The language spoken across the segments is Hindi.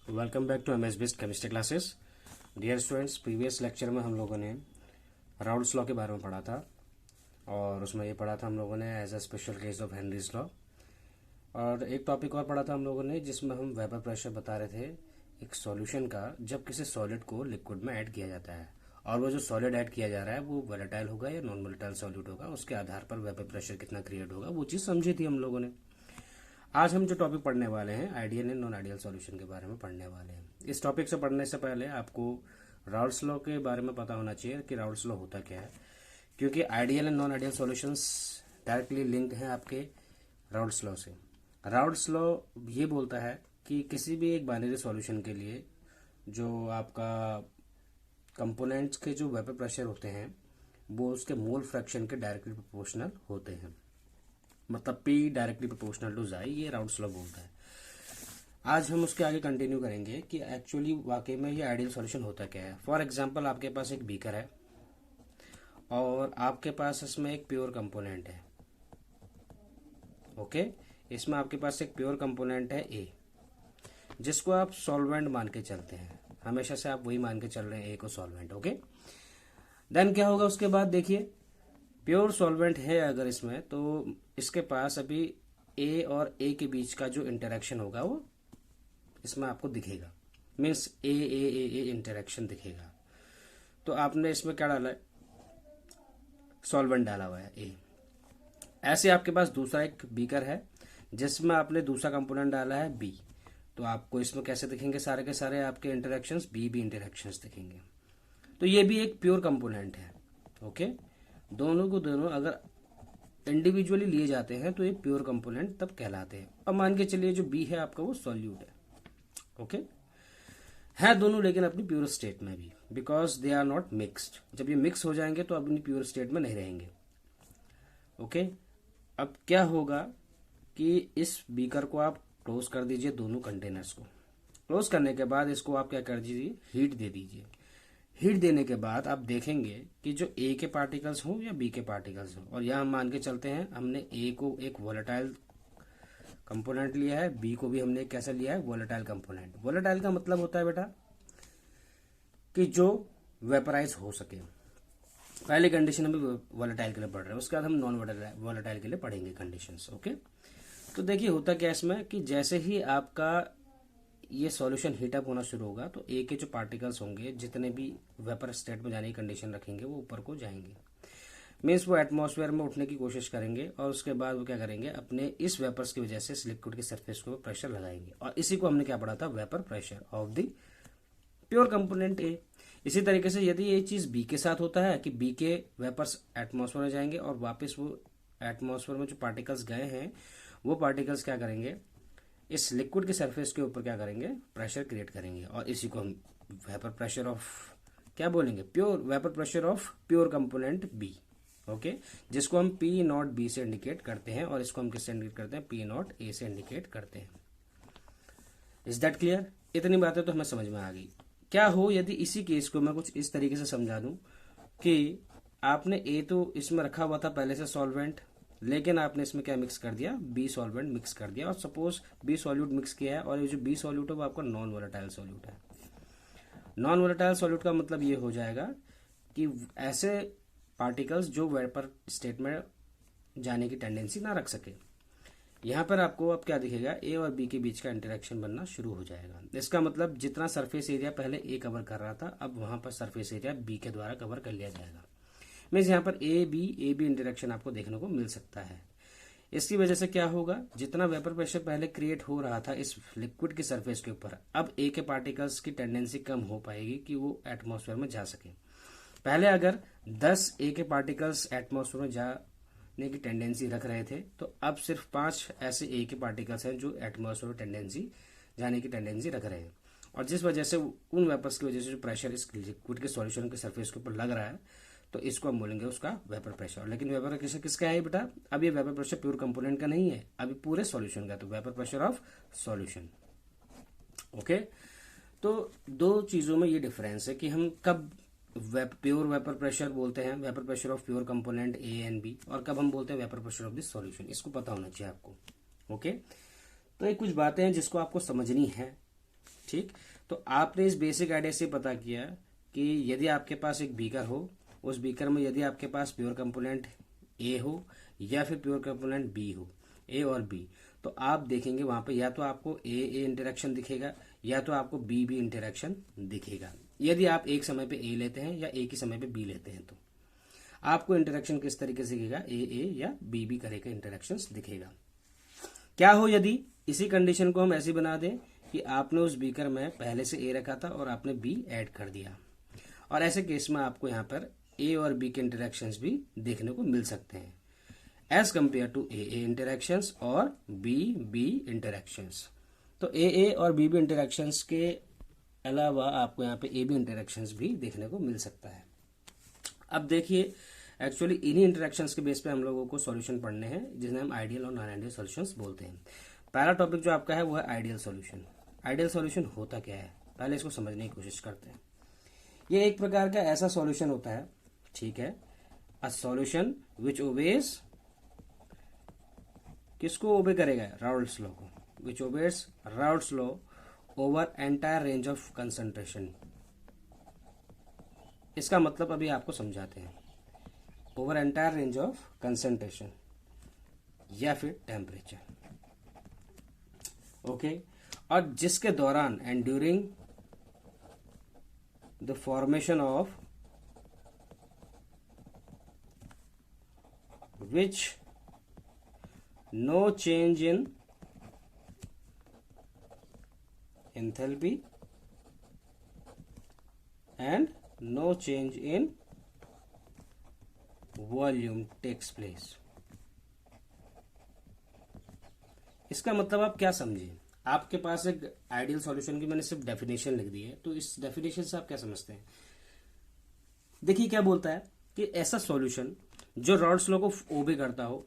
Welcome back to MS based chemistry classes. Dear students, previous lecture में हम लोगों ने राउल्स लॉ के बारे में पढ़ा था और उसमें ये पढ़ा था हम लोगों ने as a special case of Henry's law. और एक टॉपिक और पढ़ा था हम लोगों ने जिसमें हम वेपर प्रेशर बता रहे थे एक सॉल्यूशन का, जब किसी सॉलिड को लिक्विड में ऐड किया जाता है और वो जो सॉलिड ऐड किया जा रहा है वो वोलेटाइल होगा या नॉन वोलेटाइल सॉल्यूट होगा, उसके आधार पर वेपर प्रेशर कितना क्रिएट होगा वो चीज़ समझी थी हम लोगों ने। आज हम जो टॉपिक पढ़ने वाले हैं ideal and non ideal solution के बारे में पढ़ने वाले हैं। इस टॉपिक से पढ़ने से पहले आपको राउल्स लॉ के बारे में पता होना चाहिए कि राउल्स लॉ होता क्या है, क्योंकि ideal and non ideal solutions directly link हैं आपके राउल्स लॉ से। राउल्स लॉ ये बोलता है कि किसी भी एक बाइनरी सॉल्यूशन के लिए जो आपका कंपोनेंट्स के जो वेपर प्रेशर होते हैं वो उसके मोल फ्रैक्शन के डायरेक्टली प्रोपोर्शनल होते हैं, मतलब P डायरेक्टली प्रोपोर्शनल टू जाई, ये राउल्स लॉ बोलता है। आज हम उसके आगे कंटिन्यू करेंगे कि एक्चुअली वाकई में ये आइडियल सॉल्यूशन होता क्या है। फॉर एग्जांपल आपके पास एक बीकर है और आपके पास इसमें एक प्योर कंपोनेंट है। ओके, इसमें आपके पास एक प्योर कंपोनेंट है A, जिसको आप सॉल्वेंट मान के चलते हैं। हमेशा से आप वही मान के चल रहे हैं A को सॉल्वेंट। ओके, देन क्या होगा उसके बाद, देखिए प्योर सॉल्वेंट है अगर इसमें, तो इसके पास अभी A और A के बीच का जो इंटरेक्शन होगा वो इसमें आपको दिखेगा, मीन्स ए इंटरेक्शन दिखेगा। तो आपने इसमें क्या डाला है, सॉल्वेंट डाला हुआ है A। ऐसे आपके पास दूसरा एक बीकर है जिसमें आपने दूसरा कंपोनेंट डाला है B, तो आपको इसमें कैसे दिखेंगे, सारे के सारे आपके इंटरेक्शंस B इंटरेक्शंस दिखेंगे। तो ये भी एक प्योर कंपोनेंट है। ओके, दोनों को दोनों अगर इंडिविजुअली लिए जाते हैं तो ये प्योर कंपोनेंट तब कहलाते हैं। अब मान के चलिए जो बी है आपका वो सॉल्यूट है। ओके, है दोनों लेकिन अपनी प्योर स्टेट में भी, because they are not mixed. जब ये मिक्स हो जाएंगे तो अपनी प्योर स्टेट में नहीं रहेंगे। ओके, अब क्या होगा कि इस बीकर को आप क्लोज कर दीजिए, दोनों कंटेनर्स को क्लोज करने के बाद इसको आप क्या कर दीजिए, हीट दे दीजिए। हीट देने के बाद आप देखेंगे कि जो ए के पार्टिकल्स हों या बी के पार्टिकल्स हों, और यह हम मान के चलते हैं हमने ए को एक वोलेटाइल कंपोनेंट लिया है, बी को भी हमने कैसा लिया है, वोलेटाइल कंपोनेंट। वोलेटाइल का मतलब होता है बेटा कि जो वेपराइज हो सके। पहले कंडीशन हम वोलेटाइल के लिए पढ़ रहे हैं, उसके बाद हम नॉन वोलेटाइल के लिए पढ़ेंगे कंडीशंस। ओके, तो देखिए होता क्या है इसमें कि जैसे ही आपका ये सॉल्यूशन हीटअप होना शुरू होगा तो ए के जो पार्टिकल्स होंगे जितने भी वेपर स्टेट में जाने की कंडीशन रखेंगे वो ऊपर को जाएंगे, मीन्स वो एटमॉस्फेयर में उठने की कोशिश करेंगे और उसके बाद वो क्या करेंगे, अपने इस वेपर्स की वजह से इस लिक्विड की सरफेस को प्रेशर लगाएंगे, और इसी को हमने क्या पढ़ा था, vapour pressure of the pure component ए। इसी तरीके से यदि ये चीज बी के साथ होता है कि बी के वेपर्स एटमॉस्फेयर में जाएंगे और वापस वो एटमॉस्फेयर में जो पार्टिकल्स गए हैं वो पार्टिकल्स क्या करेंगे, इस लिक्विड के सरफेस के ऊपर क्या करेंगे, प्रेशर क्रिएट करेंगे, और इसी को हम वेपर प्रेशर ऑफ क्या बोलेंगे, pure vapour pressure of pure component B. Okay, जिसको हम पी नॉट बी से इंडिकेट करते हैं और इसको हम किससे इंडिकेट करते हैं, पी नॉट ए से इंडिकेट करते हैं। Is that clear? इतनी बातें तो हमें समझ में आ गई। क्या हो यदि इसी केस को मैं कुछ इस तरीके से समझा दूं कि आपने ए तो इसमें रखा हुआ था पहले से सॉल्वेंट, लेकिन आपने इसमें क्या मिक्स कर दिया, बी सॉल्वेंट मिक्स कर दिया, और सपोज बी सॉल्यूट मिक्स किया है और ये जो बी सॉल्यूट है वो आपका नॉन वोलेटाइल सॉल्यूट है। नॉन वोलेटाइल सॉल्यूट का मतलब ये हो जाएगा कि ऐसे पार्टिकल्स जो वेपर स्टेट में जाने की टेंडेंसी ना रख सके। यहाँ पर आपको अब क्या दिखेगा, ए और बी के बीच का इंटरेक्शन बनना शुरू हो जाएगा। इसका मतलब जितना सरफेस एरिया पहले ए कवर कर रहा था अब वहां पर सरफेस एरिया बी के द्वारा कवर कर लिया जाएगा। मीन्स यहाँ पर ए बी इंटरेक्शन आपको देखने को मिल सकता है। इसकी वजह से क्या होगा, जितना वेपर प्रेशर पहले क्रिएट हो रहा था इस लिक्विड की सरफेस के ऊपर, अब ए के पार्टिकल्स की टेंडेंसी कम हो पाएगी कि वो एटमॉस्फेयर में जा सके। पहले अगर 10 ए के पार्टिकल्स एटमॉस्फेयर में जाने की टेंडेंसी रख रहे थे, तो अब सिर्फ 5 ऐसे ए के पार्टिकल्स हैं जो एटमॉस्फेयर में टेंडेंसी जाने की टेंडेंसी रख रहे हैं, और जिस वजह से उन वेपर्स की वजह से जो प्रेशर इस लिक्विड के सॉल्यूशन के सरफेस के ऊपर लग रहा है तो इसको हम बोलेंगे उसका वेपर प्रेशर। लेकिन वेपर प्रेशर किसका है बेटा, अब ये वेपर प्रेशर प्योर कंपोनेंट का नहीं है, अभी पूरे सॉल्यूशन का, तो vapour pressure of solution. Okay, तो दो चीजों में ये डिफरेंस है कि हम कब प्योर वेपर प्रेशर बोलते हैं, vapour pressure of pure component A and B, और कब हम बोलते हैं vapour pressure of this solution. इसको पता होना चाहिए आपको। ओके, तो ये कुछ बातें हैं जिसको आपको समझनी है ठीक। तो आपने इस बेसिक आइडिया से पता किया कि यदि आपके पास एक बीकर हो, उस बीकर में यदि आपके पास प्योर कंपोनेंट ए हो या फिर प्योर कंपोनेंट बी हो, ए और बी, तो आप देखेंगे वहां पे या तो आपको ए ए इंटरेक्शन दिखेगा या तो आपको बी बी इंटरेक्शन दिखेगा। यदि आप एक समय पे ए लेते हैं या एक ही समय पे बी लेते हैं तो आपको इंटरेक्शन किस तरीके से दिखेगा, ए ए या बी बी तरह का इंटरेक्शन दिखेगा। क्या हो यदि इसी कंडीशन को हम ऐसी बना दें कि आपने उस बीकर में पहले से ए रखा था और आपने बी ऐड कर दिया, और ऐसे केस में आपको यहाँ पर ए और बी के इंटरेक्शंस भी देखने को मिल सकते हैं as compare to A A interactions और बी बी इंटरेक्शंस। तो ए ए और बी बी इंटरेक्शंस के अलावा आपको यहाँ पे ए बी इंटरेक्शंस भी देखने को मिल सकता है। अब देखिए, एक्चुअली इन्हीं इंटरेक्शंस के बेस पे हम लोगों को सॉल्यूशन पढ़ने हैं जिन्हें हम आइडियल और नॉन आइडियल सॉल्यूशंस बोलते हैं। पहला टॉपिक जो आपका है वो है आइडियल सॉल्यूशन। आइडियल सॉल्यूशन होता क्या है, पहले इसको समझने की कोशिश करते हैं। ये एक प्रकार का ऐसा सॉल्यूशन होता है, ठीक है, अ सॉल्यूशन विच ओबेज, किसको ओबे करेगा, राउल्ट्स लॉ को, which obeys Raoult's law over entire range of concentration. इसका मतलब अभी आपको समझाते हैं। Over entire range of concentration या फिर टेम्परेचर, ओके, और जिसके दौरान and during the formation of which no change in enthalpy and no change in volume takes place। इसका मतलब आप क्या समझे, आपके पास एक आइडियल सॉल्यूशन की मैंने सिर्फ डेफिनेशन लिख दी है, तो इस डेफिनेशन से आप क्या समझते हैं। देखिए क्या बोलता है कि ऐसा सॉल्यूशन जो रॉल्स लॉ को ओबे करता हो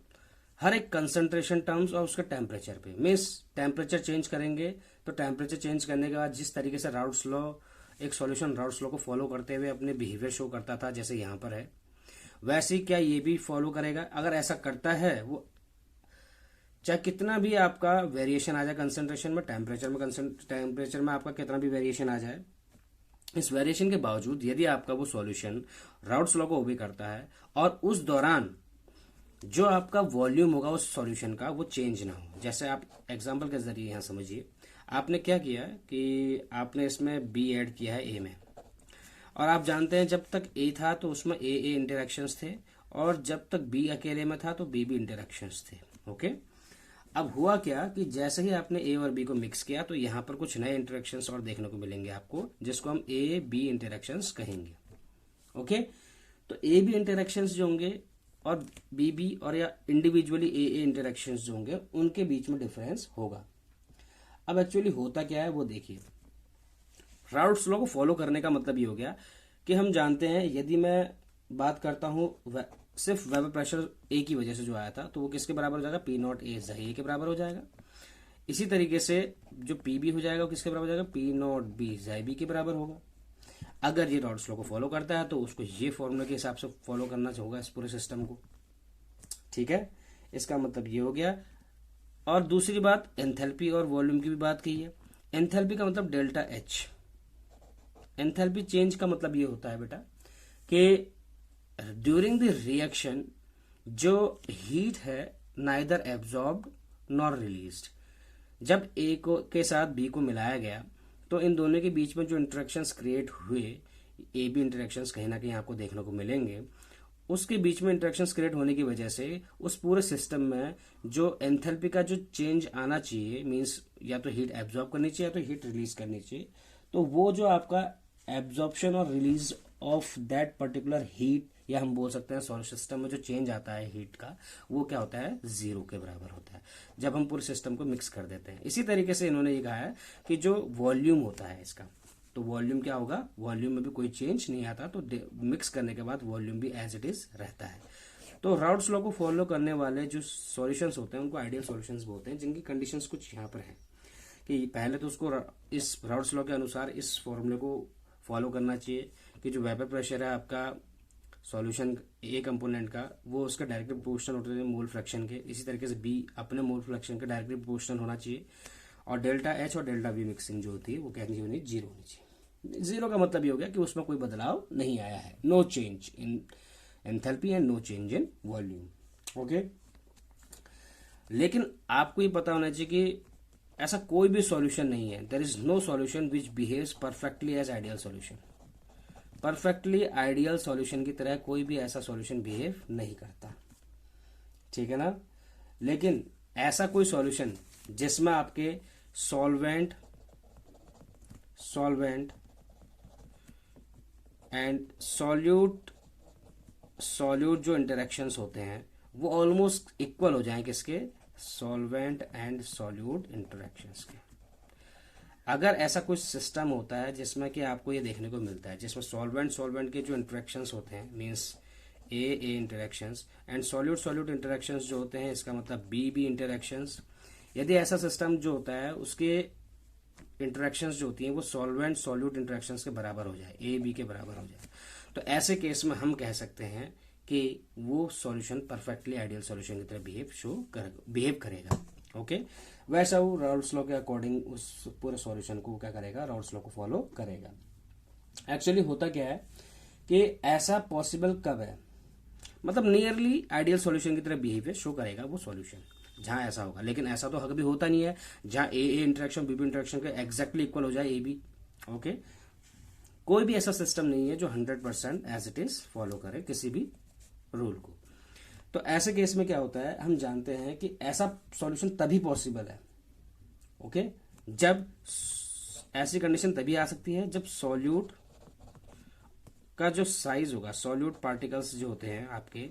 हर एक कंसंट्रेशन टर्म्स और उसके टेम्परेचर पे। मीन्स टेम्परेचर चेंज करेंगे तो टेम्परेचर चेंज करने के बाद जिस तरीके से राउल्ट्स लॉ, एक सॉल्यूशन राउल्ट्स लॉ को फॉलो करते हुए अपने बिहेवियर शो करता था जैसे यहाँ पर है, वैसे ही क्या ये भी फॉलो करेगा। अगर ऐसा करता है वो, चाहे कितना भी आपका वेरिएशन आ जाए कंसंट्रेशन में, टेम्परेचर में आपका कितना भी वेरिएशन आ जाए, इस वेरिएशन के बावजूद यदि आपका वो सॉल्यूशन राउल्ट्स लॉ को ओबे करता है और उस दौरान जो आपका वॉल्यूम होगा उस सॉल्यूशन का वो चेंज ना हो। जैसे आप एग्जांपल के जरिए यहां समझिए, आपने क्या किया कि आपने इसमें बी ऐड किया है ए में, और आप जानते हैं जब तक ए था तो उसमें ए ए इंटरेक्शंस थे, और जब तक बी अकेले में था तो बी बी इंटरेक्शंस थे, ओके। अब हुआ क्या कि जैसे ही आपने ए और बी को मिक्स किया तो यहाँ पर कुछ नए इंटरेक्शंस और देखने को मिलेंगे आपको, जिसको हम ए बी इंटरेक्शंस कहेंगे, ओके। तो ए बी इंटरेक्शंस जो होंगे और बी बी और या इंडिविजुअली ए ए इंटरेक्शंस जो होंगे उनके बीच में डिफरेंस होगा। अब एक्चुअली होता क्या है वो देखिए। राउल्ट्स लॉ को फॉलो करने का मतलब ये हो गया कि हम जानते हैं यदि मैं बात करता हूं सिर्फ वेपर प्रेशर ए की वजह से जो आया था तो वो किसके बराबर हो जाएगा, पी नॉट ए ए के बराबर हो जाएगा। इसी तरीके से जो पी बी हो जाएगा वो किसके बराबर हो जाएगा, पी नॉट बी बी के बराबर होगा। अगर ये राउल्ट्स लॉ को फॉलो करता है तो उसको ये फॉर्मूले के हिसाब से फॉलो करना होगा इस पूरे सिस्टम को, ठीक है। इसका मतलब ये हो गया। और दूसरी बात, एंथैल्पी और वॉल्यूम की भी बात की है। एंथैल्पी का मतलब डेल्टा एच। एंथैल्पी चेंज का मतलब ये होता है बेटा कि ड्यूरिंग द रिएक्शन जो हीट है नाइदर एब्जॉर्ब्ड नॉर रिलीज्ड। जब ए को के साथ बी को मिलाया गया तो इन दोनों के बीच में जो इंटरेक्शंस क्रिएट हुए, ए बी इंटरेक्शंस कहीं ना कहीं आपको देखने को मिलेंगे, उसके बीच में इंटरेक्शंस क्रिएट होने की वजह से उस पूरे सिस्टम में जो एंथैल्पी का जो चेंज आना चाहिए, मींस या तो हीट एब्जॉर्ब करनी चाहिए या तो हीट रिलीज करनी चाहिए, तो वो जो आपका एब्जॉर्प्शन और release of that particular heat, या हम बोल सकते हैं सोलर सिस्टम में जो चेंज आता है हीट का, वो क्या होता है, जीरो के बराबर होता है जब हम पूरे सिस्टम को मिक्स कर देते हैं। इसी तरीके से इन्होंने ये कहा है कि जो वॉल्यूम होता है इसका, तो वॉल्यूम क्या होगा, वॉल्यूम में भी कोई चेंज नहीं आता, तो मिक्स करने के बाद वॉल्यूम भी एज इट इज रहता है। तो राउल्ट्स लॉ को फॉलो करने वाले जो सॉल्यूशंस होते हैं उनको आइडियल सॉल्यूशंस बोलते हैं, जिनकी कंडीशंस कुछ यहाँ पर है कि पहले तो उसको इस राउल्ट्स लॉ के अनुसार इस फॉर्मूले को फॉलो करना चाहिए कि जो वेपर प्रेशर है आपका सॉल्यूशन ए कंपोनेंट का, वो उसका डायरेक्टली प्रोपोर्शनल होता है मोल फ्रैक्शन के। इसी तरीके से बी अपने मोल फ्रैक्शन के डायरेक्टली प्रोपोर्शनल होना चाहिए। और डेल्टा एच और डेल्टा वी मिक्सिंग जो होती है वो कहनी होनी जीरो होनी चाहिए। जीरो का मतलब ये हो गया कि उसमें कोई बदलाव नहीं आया है, no change in enthalpy and no change in volume. Okay, लेकिन आपको ये पता होना चाहिए कि ऐसा कोई भी सॉल्यूशन नहीं है, there is no solution which behaves perfectly as ideal solution. Perfectly ideal solution की तरह कोई भी ऐसा सॉल्यूशन बिहेव नहीं करता, ठीक है ना। लेकिन ऐसा कोई सॉल्यूशन जिसमें आपके सॉल्वेंट एंड सॉल्यूट जो इंटरेक्शंस होते हैं वो ऑलमोस्ट इक्वल हो जाएं, किसके, सॉल्वेंट एंड सॉल्यूट इंटरेक्शंस के। अगर ऐसा कुछ सिस्टम होता है जिसमें कि आपको ये देखने को मिलता है जिसमें सॉल्वेंट के जो इंटरेक्शंस होते हैं means A interactions and solute interactions जो होते हैं, इसका मतलब बी इंटरेक्शंस। यदि ऐसा सिस्टम जो होता है उसके इंटरेक्शंस जो होती हैं वो सॉल्वेंट सॉल्यूट इंटरेक्शंस के बराबर हो जाए, ए बी के बराबर हो जाए, तो ऐसे केस में हम कह सकते हैं कि वो सॉल्यूशन परफेक्टली आइडियल सॉल्यूशन की तरह बिहेव करेगा। ओके, वैसा वो राउल्स लॉ के अकॉर्डिंग उस पूरे सॉल्यूशन को क्या करेगा, राउल्स लॉ को फॉलो करेगा। एक्चुअली होता क्या है कि ऐसा पॉसिबल कब है, मतलब नियरली आइडियल सॉल्यूशन की तरह बिहेवियर शो करेगा वो सॉल्यूशन जहां ऐसा होगा। लेकिन ऐसा तो कभी होता नहीं है जहां ए इंटरेक्शन बी इंटरेक्शन के एग्जैक्टली इक्वल हो जाए ए बी। ओके, कोई भी ऐसा सिस्टम नहीं है जो 100% एज इट इज फॉलो करे किसी भी रूल को। तो ऐसे केस में क्या होता है, हम जानते हैं कि ऐसा सॉल्यूशन तभी पॉसिबल है, ओके, जब ऐसी कंडीशन तभी आ सकती है जब सॉल्यूट का जो साइज होगा, सॉल्यूट पार्टिकल्स जो होते हैं आपके,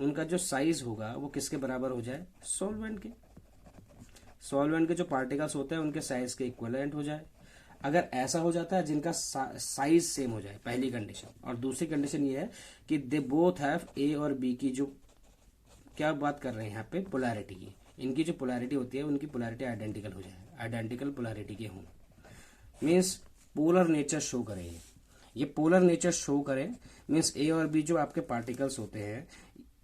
उनका जो साइज होगा वो किसके बराबर हो जाए, सॉल्वेंट के जो पार्टिकल्स होते हैं उनके साइज के इक्विवेलेंट हो जाए। अगर ऐसा हो जाता है जिनका साइज सेम हो जाए, पहली कंडीशन, और दूसरी कंडीशन ये है कि दे बोथ हैव ए और बी की जो, क्या बात कर रहे हैं यहाँ पे, पोलैरिटी की, इनकी जो पोलैरिटी होती है उनकी पोलैरिटी आइडेंटिकल हो जाए, आइडेंटिकल पोलैरिटी के हों, मीन्स पोलर नेचर शो करें। ये पोलर नेचर शो करें मीन्स ए और बी जो आपके पार्टिकल्स होते हैं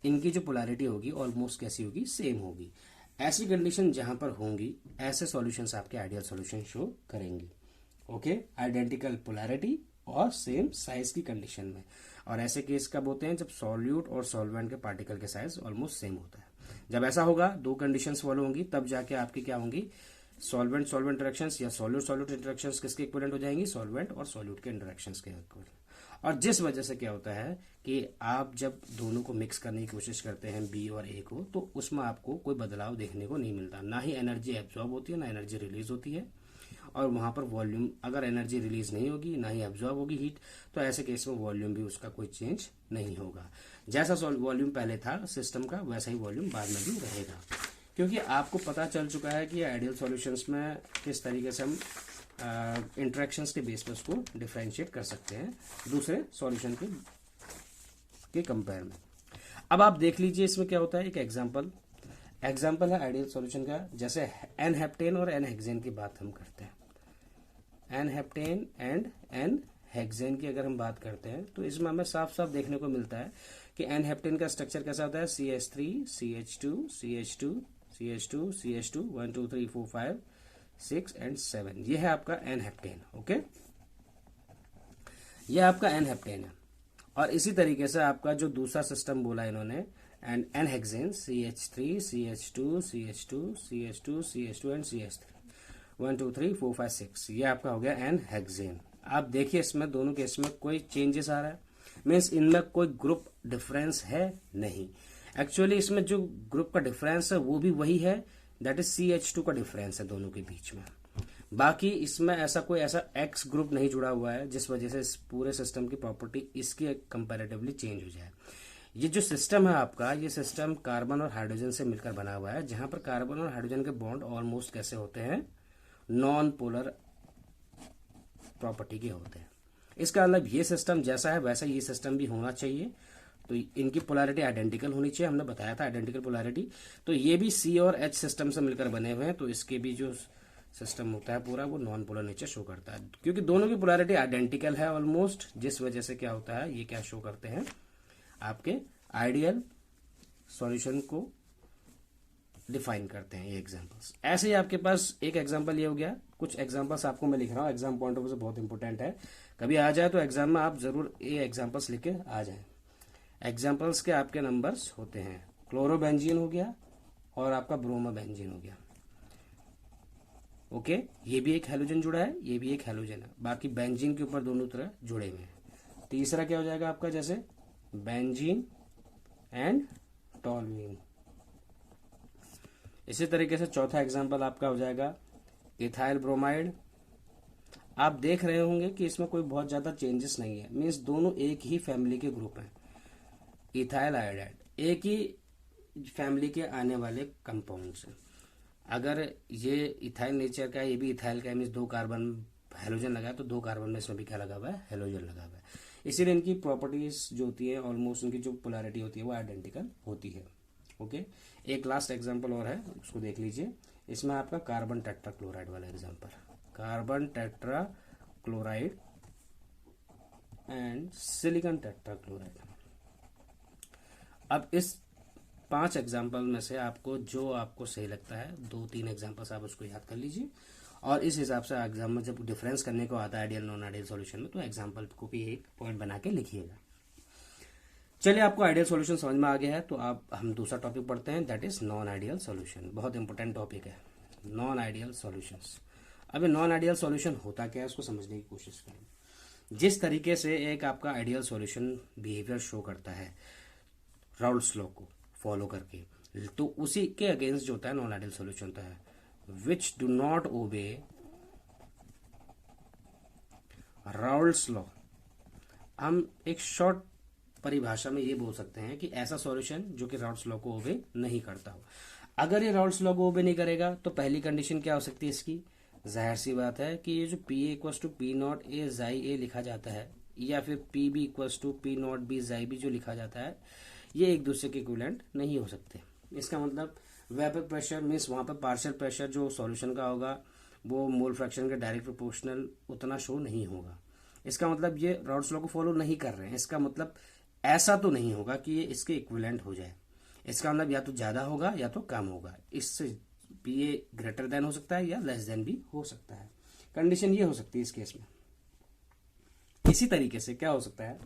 इनकी जो पोलैरिटी होगी ऑलमोस्ट कैसी होगी, सेम होगी। ऐसी कंडीशन जहां पर होंगी ऐसे सॉल्यूशंस आपके आइडियल सॉल्यूशन शो करेंगे। ओके, आइडेंटिकल पोलैरिटी और सेम साइज की कंडीशन में। और ऐसे केस कब होते हैं, जब सॉल्यूट और सॉल्वेंट के पार्टिकल के साइज ऑलमोस्ट सेम होता है। जब ऐसा होगा, दो कंडीशंस फॉलो होंगी, तब जाके आपकी क्या होंगी, सॉल्वेंट सॉल्वेंट इंटरेक्शंस या सॉल्यूट इंटरेक्शंस किसके इक्विवेलेंट हो जाएंगी, सॉल्वेंट और सॉल्यूट के इंटरेक्शंस के इक्विवेलेंट। और जिस वजह से क्या होता है कि आप जब दोनों को मिक्स करने की कोशिश करते हैं बी और ए को, तो उसमें आपको कोई बदलाव देखने को नहीं मिलता, ना ही एनर्जी एब्जॉर्ब होती है ना एनर्जी रिलीज होती है। और वहां पर वॉल्यूम, अगर एनर्जी रिलीज नहीं होगी ना ही एब्जॉर्ब होगी हीट, तो ऐसे केस में वॉल्यूम भी उसका कोई चेंज नहीं होगा। जैसा वॉल्यूम पहले था सिस्टम का वैसा ही वॉल्यूम बाद में भी रहेगा, क्योंकि आपको पता चल चुका है कि आइडियल सॉल्यूशंस में किस तरीके से हम इंटरेक्शंस के बेस पर उसको डिफरेंशिएट कर सकते हैं दूसरे सॉल्यूशन के कंपेयर में। अब आप देख लीजिए इसमें क्या होता है, एक एग्जांपल है आइडियल सॉल्यूशन का। जैसे एन हेप्टेन और एन हेक्सेन की बात हम करते हैं, n heptane and n hexane की अगर हम बात करते हैं तो इसमें हमें साफ साफ देखने को मिलता है कि एन हेप्टेन का स्ट्रक्चर कैसा होता है, CH3 CH2 CH2 CH2 CH2 1 2 3 4 5 6 and 7, ये है आपका एन हेप्टेन। ओके, ये आपका एन हेप्टेन है। और इसी तरीके से आपका जो दूसरा सिस्टम बोला इन्होंने, and n hexane, CH3 CH2 CH2 CH2 CH2 and CH3 1 2 3 4 5 6, ये आपका हो गया एन हेक्सेन। आप देखिए इसमें दोनों केस में कोई चेंजेस आ रहा है, मीन्स इनमें कोई ग्रुप डिफरेंस है नहीं। एक्चुअली इसमें जो ग्रुप का डिफरेंस है वो भी वही है, दैट इज CH2 का डिफरेंस है दोनों के बीच में। बाकी इसमें ऐसा कोई ऐसा एक्स ग्रुप नहीं जुड़ा हुआ है जिस वजह से इस पूरे सिस्टम की प्रॉपर्टी इसके कंपैरेटिवली चेंज हो जाए। ये जो सिस्टम है आपका, ये सिस्टम कार्बन और हाइड्रोजन से मिलकर बना हुआ है, जहां पर कार्बन और हाइड्रोजन के बॉन्ड ऑलमोस्ट कैसे होते हैं, नॉन पोलर प्रॉपर्टी के होते हैं। इसका मतलब ये सिस्टम जैसा है वैसा ये सिस्टम भी होना चाहिए, तो इनकी पोलैरिटी आइडेंटिकल होनी चाहिए, हमने बताया था आइडेंटिकल पोलैरिटी। तो ये भी C और H सिस्टम से मिलकर बने हुए हैं, तो इसके भी जो सिस्टम होता है पूरा वो नॉन पोलर नेचर शो करता है, क्योंकि दोनों की पोलैरिटी आइडेंटिकल है ऑलमोस्ट, जिस वजह से क्या होता है, ये क्या शो करते हैं, आपके आइडियल सॉल्यूशन को डिफाइन करते हैं ये एग्जांपल्स। ऐसे ही आपके पास एक एग्जांपल ये हो गया, कुछ एग्जांपल्स आपको मैं लिख रहा हूँ, एग्जाम पॉइंट ऑफ व्यू से बहुत इंपॉर्टेंट है, कभी आ जाए तो एग्जाम में आप जरूर ये एग्जांपल्स लिख के आ जाएं। एग्जांपल्स के आपके नंबर्स होते हैं, क्लोरोबेंजीन हो गया और आपका ब्रोमोबेंजीन हो गया। ओके, ये भी एक हैलोजन जुड़ा है, ये भी एक हैलोजन है, बाकी बेंजीन के ऊपर दोनों तरह जुड़े हुए हैं। तीसरा क्या हो जाएगा आपका, जैसे बेंजीन एंड टॉल्यूइन। इसी तरीके से चौथा एग्जांपल आपका हो जाएगा इथाइल ब्रोमाइड। आप देख रहे होंगे कि इसमें कोई बहुत ज्यादा चेंजेस नहीं है, मीन्स दोनों एक ही फैमिली के ग्रुप हैं। इथाइल आयोडाइड एक ही फैमिली के आने वाले कंपाउंड्स हैं। अगर ये इथाइल नेचर का है, ये भी इथाइल का है, मीन्स 2 कार्बन हेलोजन लगा है, तो 2 कार्बन में इसमें भी क्या लगा हुआ है, हेलोजन लगा हुआ है। इसीलिए इनकी प्रॉपर्टीज जो होती है, ऑलमोस्ट उनकी जो पोलैरिटी होती है वो आइडेंटिकल होती है। ओके, एक लास्ट एग्जांपल और है, उसको देख लीजिए। इसमें आपका कार्बन टेट्रा क्लोराइड वाला example, carbon tetra chloride and silicon tetra chloride. अब इस 5 एग्जाम्पल में से आपको जो आपको सही लगता है, 2-3 एग्जाम्पल्स आप उसको याद कर लीजिए, और इस हिसाब से एग्जाम में जब डिफरेंस करने को आता है आइडियल नॉन आइडियल सॉल्यूशन में, तो एग्जाम्पल को भी एक पॉइंट बना के लिखिएगा। चलिए, आपको आइडियल सॉल्यूशन समझ में आ गया है, तो आप हम दूसरा टॉपिक पढ़ते हैं, that is non ideal solution. बहुत इंपॉर्टेंट टॉपिक है नॉन आइडियल सॉल्यूशंस। अब नॉन आइडियल सॉल्यूशन होता क्या है, उसको समझने की कोशिश करें। जिस तरीके से एक आपका आइडियल सॉल्यूशन बिहेवियर शो करता है राउल्ट्स लॉ को फॉलो करके, तो उसी के अगेंस्ट जो होता है नॉन आइडियल सॉल्यूशन होता है, which do not obey Raoult's law. हम एक शॉर्ट परिभाषा में ये बोल सकते हैं कि ऐसा सॉल्यूशन जो कि राउल्ट्स लॉ को ओबे नहीं करता हो। अगर ये राउल्ट्स लॉ को ओबे नहीं करेगा तो पहली कंडीशन क्या हो सकती है इसकी, जाहिर सी बात है कि ये जो P A equals to P naught A chi A लिखा जाता है, या फिर P B equals to P naught B chi B जो लिखा जाता है, ये एक दूसरे के इक्विवेलेंट नहीं हो सकते। इसका मतलब वेपर प्रेशर मीन्स वहां पर पार्शियल प्रेशर जो सॉल्यूशन का होगा वो मोल फ्रैक्शन के डायरेक्ट प्रोपोर्शनल उतना शो नहीं होगा। इसका मतलब ये राउल्ट्स लॉ को फॉलो नहीं कर रहे हैं। इसका मतलब ऐसा तो नहीं होगा कि ये इसके इक्विवेलेंट हो जाए। इसका मतलब या तो ज्यादा होगा या तो कम होगा। इससे पी ए ग्रेटर देन हो सकता है या लेस देन भी हो सकता है। कंडीशन ये हो सकती है इस केस में। इसी तरीके से क्या हो सकता है,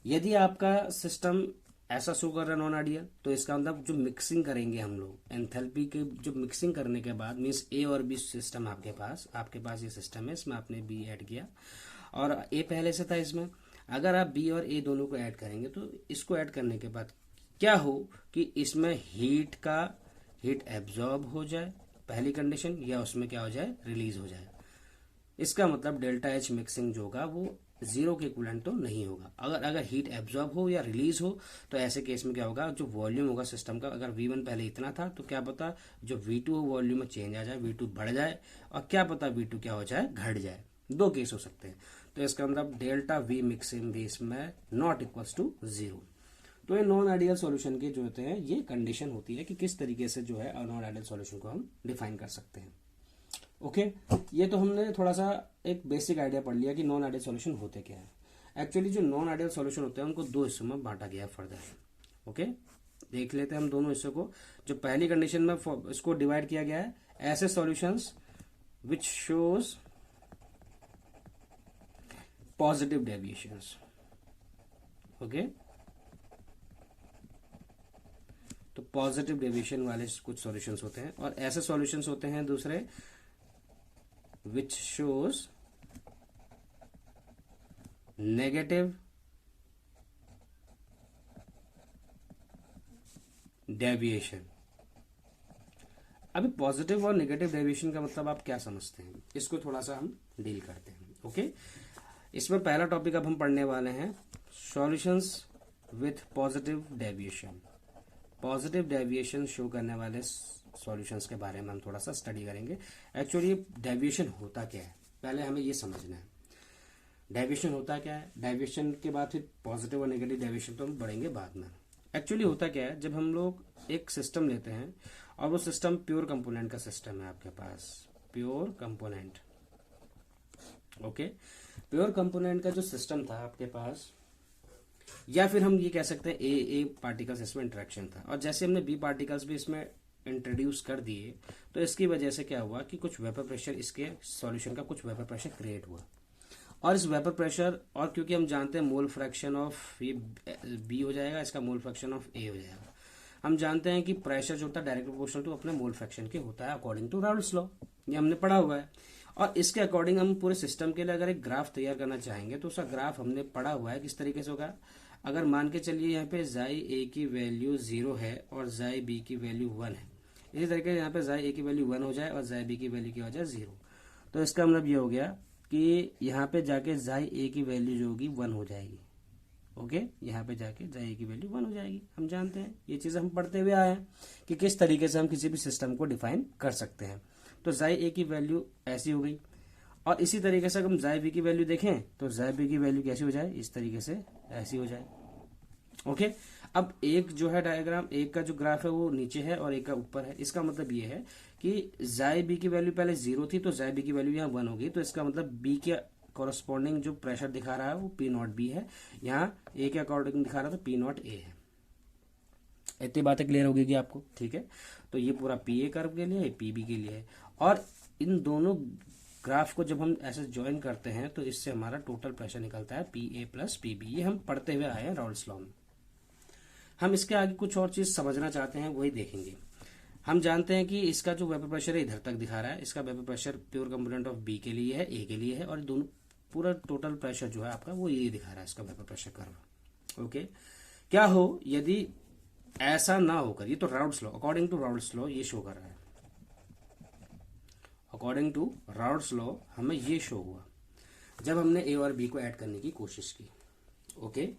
यदि आपका सिस्टम ऐसा शो कर रहा है नॉन आइडियल, तो इसका मतलब जो मिक्सिंग करेंगे हम लोग एंथैल्पी के, जो मिक्सिंग करने के बाद मीन्स ए और बी सिस्टम आपके पास ये सिस्टम है, इसमें आपने बी ऐड किया और ए पहले से था इसमें। अगर आप बी और ए दोनों को ऐड करेंगे तो इसको ऐड करने के बाद क्या हो कि इसमें हीट एब्जॉर्ब हो जाए पहली कंडीशन, या उसमें क्या हो जाए, रिलीज हो जाए। इसका मतलब डेल्टा एच मिक्सिंग जो होगा वो 0 के इक्विवेलेंट तो नहीं होगा। अगर हीट एब्जॉर्ब हो या रिलीज हो तो ऐसे केस में क्या होगा, जो वॉल्यूम होगा सिस्टम का, अगर V1 पहले इतना था तो क्या पता जो V2 हो वॉल्यूम में चेंज आ जाए, V2 बढ़ जाए, और क्या पता V2 क्या हो जाए, घट जाए। 2 केस हो सकते हैं। तो इसका मतलब डेल्टा वी मिक्सिंग भी इसमें नॉट इक्वल्स टू 0। तो ये नॉन आइडियल सॉल्यूशन के जो होते हैं ये कंडीशन होती है कि किस तरीके से जो है नॉन आइडियल सॉल्यूशन को हम डिफाइन कर सकते हैं। ओके, ये तो हमने थोड़ा सा एक बेसिक आइडिया पढ़ लिया कि नॉन आइडियल सॉल्यूशन होते क्या है। एक्चुअली जो नॉन आइडियल सॉल्यूशन होते हैं उनको 2 हिस्सों में बांटा गया है फर्दर। ओके, देख लेते हैं हम दोनों हिस्सों को। जो पहली कंडीशन में इसको डिवाइड किया गया है, ऐसे solutions which shows positive deviations. Okay, तो पॉजिटिव डेविएशन वाले कुछ सॉल्यूशंस होते हैं, और ऐसे सॉल्यूशंस होते हैं दूसरे which shows negative डेविएशन। अभी पॉजिटिव और नेगेटिव डेविएशन का मतलब आप क्या समझते हैं, इसको थोड़ा सा हम डील करते हैं। ओके, इसमें पहला टॉपिक अब हम पढ़ने वाले हैं solutions with positive deviation. Positive deviation show करने वाले सॉल्यूशंस के बारे में हम थोड़ा सा स्टडी करेंगे। एक्चुअली डेविएशन होता क्या है, पहले हमें ये समझना है डेविएशन होता क्या है। डेविएशन के बाद फिर पॉजिटिव और नेगेटिव डेविएशन तो हम बढ़ेंगे बाद में। एक्चुअली होता क्या है, जब हम लोग एक सिस्टम लेते हैं और वो सिस्टम प्योर कंपोनेंट का सिस्टम है आपके पास, pure component. Okay, pure component का जो सिस्टम था आपके पास, या फिर हम ये कह सकते हैं ए पार्टिकल्स इसमें इंटरेक्शन था, और जैसे हमने बी पार्टिकल्स भी इसमें इंट्रोड्यूस कर दिए तो इसकी वजह से क्या हुआ कि कुछ वेपर प्रेशर, इसके सॉल्यूशन का कुछ वेपर प्रेशर क्रिएट हुआ। और इस वेपर प्रेशर, और क्योंकि हम जानते हैं मोल फ्रैक्शन ऑफ ये बी हो जाएगा, इसका मोल फ्रैक्शन ऑफ ए हो जाएगा। हम जानते हैं कि प्रेशर जो होता है डायरेक्ट प्रोपोर्शनल टू अपने मोल फ्रैक्शन के होता है अकॉर्डिंग टू राउल्स लॉ, ये हमने पढ़ा हुआ है। और इसके अकॉर्डिंग हम पूरे सिस्टम के लिए अगर एक ग्राफ तैयार करना चाहेंगे तो उसका ग्राफ हमने पढ़ा हुआ है किस तरीके से होगा। अगर मान के चलिए यहाँ पे जाई ए की वैल्यू 0 है और जाई बी की वैल्यू 1 है, इसी तरीके से यहाँ पे जाई ए की वैल्यू 1 हो जाए और जाई बी की वैल्यू क्या हो जाए 0, तो इसका मतलब ये हो गया कि यहाँ पे जाके जाई ए की वैल्यू जो होगी 1 हो जाएगी। ओके, यहाँ पे जाके जाई ए की वैल्यू 1 हो जाएगी। हम जानते हैं ये चीज़ हम पढ़ते हुए आए हैं कि किस तरीके से हम किसी भी सिस्टम को डिफाइन कर सकते हैं। तो जाई ए की वैल्यू ऐसी हो गई, और इसी तरीके से अगर हम जाई बी की वैल्यू देखें तो जाई बी की वैल्यू कैसी हो जाए, इस तरीके से ऐसी हो जाए। ओके, अब एक जो है डायग्राम, एक का जो ग्राफ है वो नीचे है और एक का ऊपर है। इसका मतलब ये है कि जाई बी की वैल्यू पहले 0 थी तो जाई बी की वैल्यू यहाँ 1 होगी, तो इसका मतलब बी के कॉरस्पॉन्डिंग जो प्रेशर दिखा रहा है वो पी नॉट बी है, यहाँ ए के अकॉर्डिंग दिखा रहा है तो पी नॉट ए है। इतनी बातें क्लियर होगी कि आपको, ठीक है। तो ये पूरा पी ए कर्व के लिए है, पी बी के लिए है, और इन दोनों ग्राफ को जब हम ऐसे ज्वाइन करते हैं तो इससे हमारा टोटल प्रेशर निकलता है P A plus P B. ये हम पढ़ते हुए आए हैं राउल्स लॉ में। हम इसके आगे कुछ और चीज समझना चाहते हैं, वही देखेंगे। हम जानते हैं कि इसका जो वेपर प्रेशर है इधर तक दिखा रहा है, इसका vapour pressure pure component of B के लिए है, ए के लिए है, और दोनों पूरा टोटल प्रेशर जो है आपका वो ये दिखा रहा है, इसका वेपर प्रेशर कर्व। ओके, क्या हो यदि ऐसा ना होकर, ये तो Raoult's law, according to Raoult's law ये शो कर रहा है, अकॉर्डिंग टू राउल्स लॉ हमें ये शो हुआ जब हमने ए और बी को ऐड करने की कोशिश की। ओके,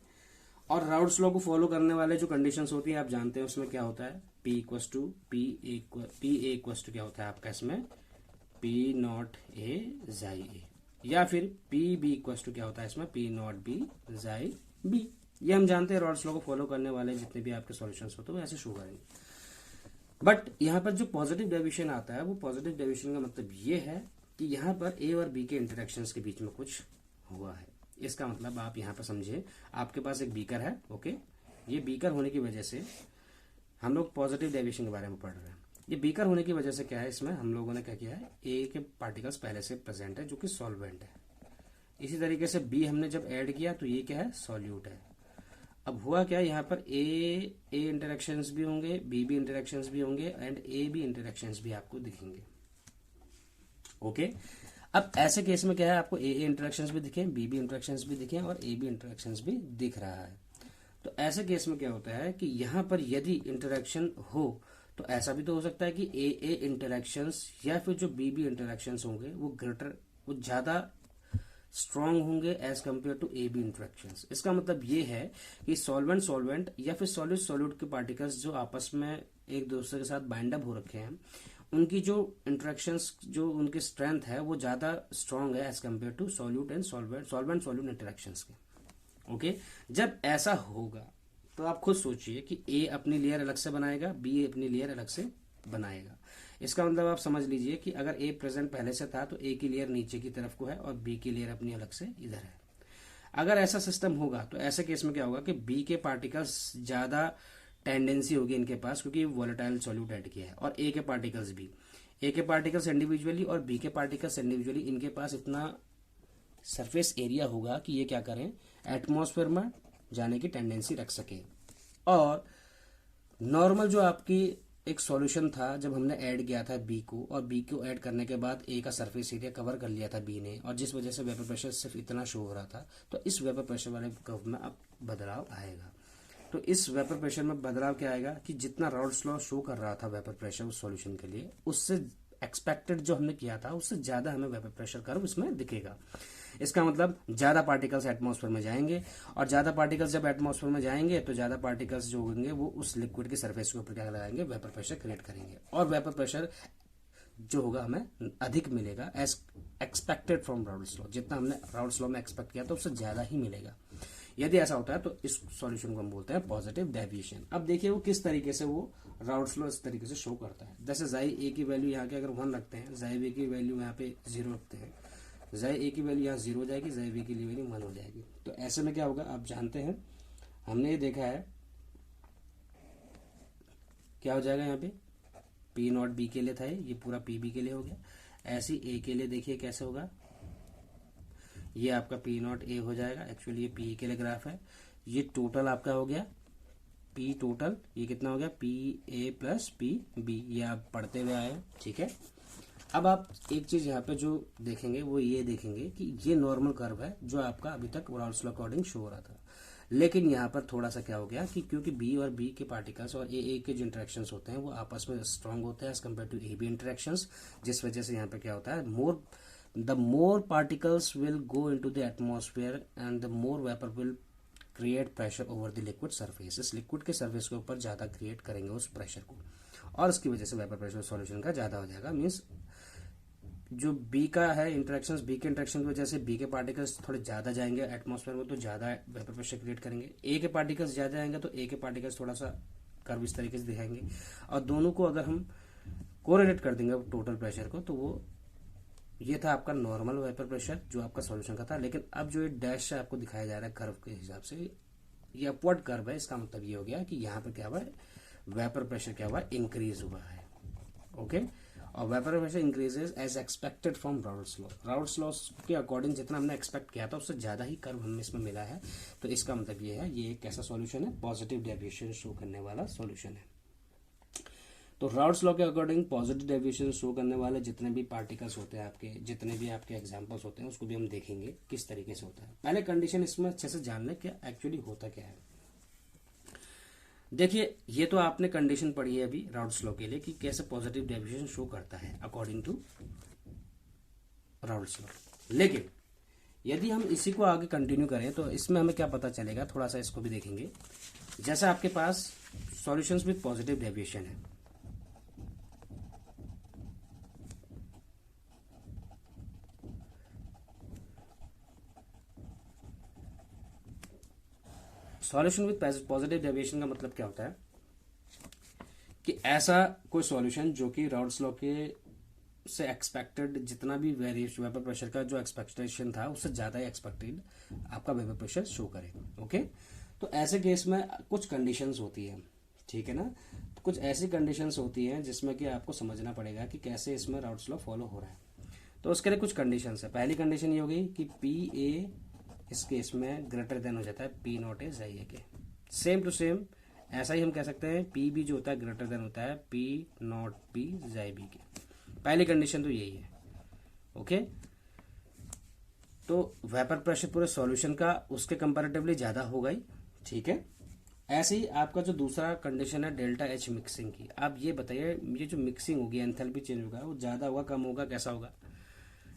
और राउल्स लॉ को फॉलो करने वाले जो कंडीशंस होती हैं आप जानते हैं, उसमें क्या होता है, P equals to P A equals to क्या होता है आपका इसमें पी नॉट ए जाई ए, या फिर पी बी इक्वस टू क्या होता है इसमें P naught B chi B. ये हम जानते हैं राउल्स लॉ को फॉलो करने वाले जितने भी आपके सॉल्यूशंस होते हैं वो ऐसे शो करेंगे। बट यहाँ पर जो पॉजिटिव डेविएशन आता है वो पॉजिटिव डेविएशन का मतलब ये है कि यहाँ पर ए और बी के इंटरेक्शंस के बीच में कुछ हुआ है। इसका मतलब आप यहाँ पर समझे, आपके पास एक बीकर है। ओके, ये बीकर होने की वजह से हम लोग पॉजिटिव डेविएशन के बारे में पढ़ रहे हैं। ये बीकर होने की वजह से क्या है, इसमें हम लोगों ने क्या किया है, ए के पार्टिकल्स पहले से प्रेजेंट है जो कि सॉल्वेंट है। इसी तरीके से बी हमने जब ऐड किया तो ये क्या है, सॉल्यूट है। अब हुआ क्या, यहाँ पर ए इंटरेक्शंस भी होंगे, बी इंटरेक्शंस भी होंगे, एंड ए बी इंटरेक्शंस भी आपको दिखेंगे। ओके, अब ऐसे केस में क्या है, आपको ए इंटरेक्शंस भी दिखे, बी इंटरेक्शंस भी दिखे, और ए बी इंटरेक्शंस भी दिख रहा है। तो ऐसे केस में क्या होता है कि यहाँ पर यदि इंटरेक्शन हो तो ऐसा भी तो हो सकता है कि ए इंटरेक्शंस या फिर जो बी इंटरेक्शंस होंगे वो ज्यादा स्ट्रांग होंगे as compare to A B interactions. इसका मतलब ये है कि सॉल्वेंट या फिर सॉल्यूट के पार्टिकल्स जो आपस में एक दूसरे के साथ बाइंड अप हो रखे हैं, उनकी जो इंटरेक्शंस, जो उनकी स्ट्रेंथ है वो ज्यादा स्ट्रांग है as compare to solute and solvent interactions के। ओके, जब ऐसा होगा तो आप खुद सोचिए कि ए अपनी लेयर अलग से बनाएगा, बी अपनी लेयर अलग से बनाएगा। इसका मतलब आप समझ लीजिए कि अगर ए प्रेजेंट पहले से था तो ए की लेयर नीचे की तरफ को है और बी की लेयर अपनी अलग से इधर है। अगर ऐसा सिस्टम होगा तो ऐसे केस में क्या होगा कि बी के पार्टिकल्स ज्यादा टेंडेंसी होगी इनके पास, क्योंकि वोलेटाइल सॉल्यूट ऐड किया है, और ए के पार्टिकल्स भी, ए के पार्टिकल्स इंडिविजुअली और बी के पार्टिकल्स इंडिविजुअली, इनके पास इतना सरफेस एरिया होगा कि ये क्या करें, एटमॉस्फेयर में जाने की टेंडेंसी रख सके। और नॉर्मल जो आपकी एक सॉल्यूशन था जब हमने ऐड किया था बी को, और बी को ऐड करने के बाद ए का सरफेस एरिया कवर कर लिया था बी ने, और जिस वजह से वेपर प्रेशर सिर्फ इतना शो हो रहा था, तो इस वेपर प्रेशर वाले कर्व में अब बदलाव आएगा। तो इस वेपर प्रेशर में बदलाव क्या आएगा कि जितना राउल्स लॉ शो कर रहा था वेपर प्रेशर उस सॉल्यूशन के लिए, उससे एक्सपेक्टेड जो हमने किया था उससे ज्यादा हमें वेपर प्रेशर कर्व इसमें दिखेगा। इसका मतलब ज्यादा पार्टिकल्स एटमॉस्फेयर में जाएंगे, और ज्यादा पार्टिकल्स जब एटमॉस्फेयर में जाएंगे तो ज्यादा पार्टिकल्स जो होंगे वो उस लिक्विड की सरफेस के ऊपर क्या लगाएंगे, वेपर प्रेशर क्रिएट करेंगे, और वेपर प्रेशर जो होगा हमें अधिक मिलेगा as expected from Raoult's law. जितना हमने राउल्स लॉ में एक्सपेक्ट किया था उससे ज्यादा ही मिलेगा। यदि ऐसा होता है तो इस सॉल्यूशन को हम बोलते हैं पॉजिटिव डेविएशन। अब देखिए वो किस तरीके से वो राउल्स लॉ इस तरीके से शो करता है। जैसे जाई ए की वैल्यू यहाँ के अगर 1 रखते हैं, जाई बी की वैल्यू यहाँ पे 0 रखते हैं, जाई ए की वैल्यू यहाँ 0 हो जाएगी, जाई बी की वैल्यू 1 हो जाएगी। तो ऐसे में क्या होगा, आप जानते हैं, हमने ये देखा है क्या हो जाएगा यहाँ पे, पी नॉट बी के लिए था, ये पूरा पी बी के लिए हो गया। ऐसे ए के लिए देखिए कैसे होगा, ये आपका पी नॉट ए हो जाएगा, एक्चुअली ये पी के लिए ग्राफ है। ये टोटल आपका हो गया पी टोटल, ये कितना हो गया P A plus P B, ये आप पढ़ते हुए आए हो, ठीक है। अब आप एक चीज यहाँ पे जो देखेंगे वो ये देखेंगे कि ये नॉर्मल कर्व है जो आपका अभी तक राउल्स लॉ अकॉर्डिंग शो हो रहा था, लेकिन यहाँ पर थोड़ा सा क्या हो गया कि क्योंकि बी और बी के पार्टिकल्स और ए के जो इंटरेक्शंस होते हैं वो आपस में स्ट्रांग होते हैं as compare to A B interactions, जिस वजह से यहाँ पे क्या होता है the more particles will go into the atmosphere and the more vapor will create pressure over the liquid surface। इस लिक्विड के सरफेस के ऊपर ज्यादा क्रिएट करेंगे उस प्रेशर को, और इसकी वजह से वेपर प्रेशर सॉल्यूशन का ज्यादा हो जाएगा। मींस जो बी का है इंटरेक्शंस, बी के इंटरेक्शन की वजह से बी के पार्टिकल्स थोड़े ज्यादा जाएंगे एटमॉस्फेयर में, तो ज्यादा वेपर प्रेशर क्रिएट करेंगे। ए के पार्टिकल्स ज्यादा आएंगे तो ए के पार्टिकल्स थोड़ा सा कर्व इस तरीके से दिखाएंगे, और दोनों को अगर हम कोरिलेट कर देंगे टोटल प्रेशर को, तो वो ये था आपका नॉर्मल वेपर प्रेशर जो आपका सॉल्यूशन का था। लेकिन अब जो ये डैश आपको दिखाया जा रहा है कर्व के हिसाब से, ये अपवर्ड कर्व है, इसका मतलब ये हो गया कि यहाँ पे क्या हुआ है, वेपर प्रेशर क्या हुआ, इंक्रीज हुआ है। ओके, और vapour pressure increases as expected from Raoult's law. Raoult's law के अकॉर्डिंग जितना हमने एक्सपेक्ट किया था उससे ज्यादा ही कर्व हमें इसमें मिला है। तो इसका मतलब ये है, ये एक कैसा सॉल्यूशन है, पॉजिटिव डेविएशन शो करने वाला सॉल्यूशन है। तो राउल्स लॉ के अकॉर्डिंग पॉजिटिव डेविएशन शो करने वाले जितने भी पार्टिकल्स होते हैं आपके, जितने भी आपके एग्जांपल्स होते हैं, उसको भी हम देखेंगे किस तरीके से होता है। पहले कंडीशन इसमें अच्छे से जान ले क्या एक्चुअली होता क्या है। देखिए, ये तो आपने कंडीशन पढ़ी है अभी राउल्स लॉ के लिए कि कैसे पॉजिटिव डेविएशन शो करता है अकॉर्डिंग टू राउल्स लॉ। लेकिन यदि हम इसी को आगे कंटिन्यू करें तो इसमें हमें क्या पता चलेगा, थोड़ा सा इसको भी देखेंगे। जैसे आपके पास सॉल्यूशंस विद पॉजिटिव डेविएशन है, सॉल्यूशन विद पॉजिटिव डेविएशन का मतलब क्या होता है कि ऐसा कोई सॉल्यूशन जो कि राउल्स लॉ के से एक्सपेक्टेड जितना भी वेरिएशन वेपर प्रेशर का जो एक्सपेक्टेशन था उससे ज्यादा ही एक्सपेक्टेड आपका वेपर प्रेशर शो करेगा। ओके, तो ऐसे केस में कुछ कंडीशंस होती है, ठीक है ना। कुछ ऐसी कंडीशंस होती हैं जिसमें कि आपको समझना पड़ेगा कि कैसे इसमें राउल्स लॉ फॉलो हो रहा है। तो उसके लिए कुछ कंडीशंस है। पहली कंडीशन ये हो गई कि पी ए इस केस में ग्रेटर देन हो जाता है पी नॉट ए जाइए के, सेम टू सेम ऐसा ही हम कह सकते हैं पी बी जो होता है ग्रेटर देन होता है P naught B chi B के। पहली कंडीशन तो यही है। ओके, तो वेपर प्रेशर पूरे सॉल्यूशन का उसके कंपैरेटिवली ज्यादा होगा ही, ठीक है। ऐसे ही आपका जो दूसरा कंडीशन है डेल्टा एच मिक्सिंग की, आप ये बताइए ये जो मिक्सिंग होगी एंथैल्पी चेंज होगा वो ज्यादा होगा कम होगा कैसा होगा।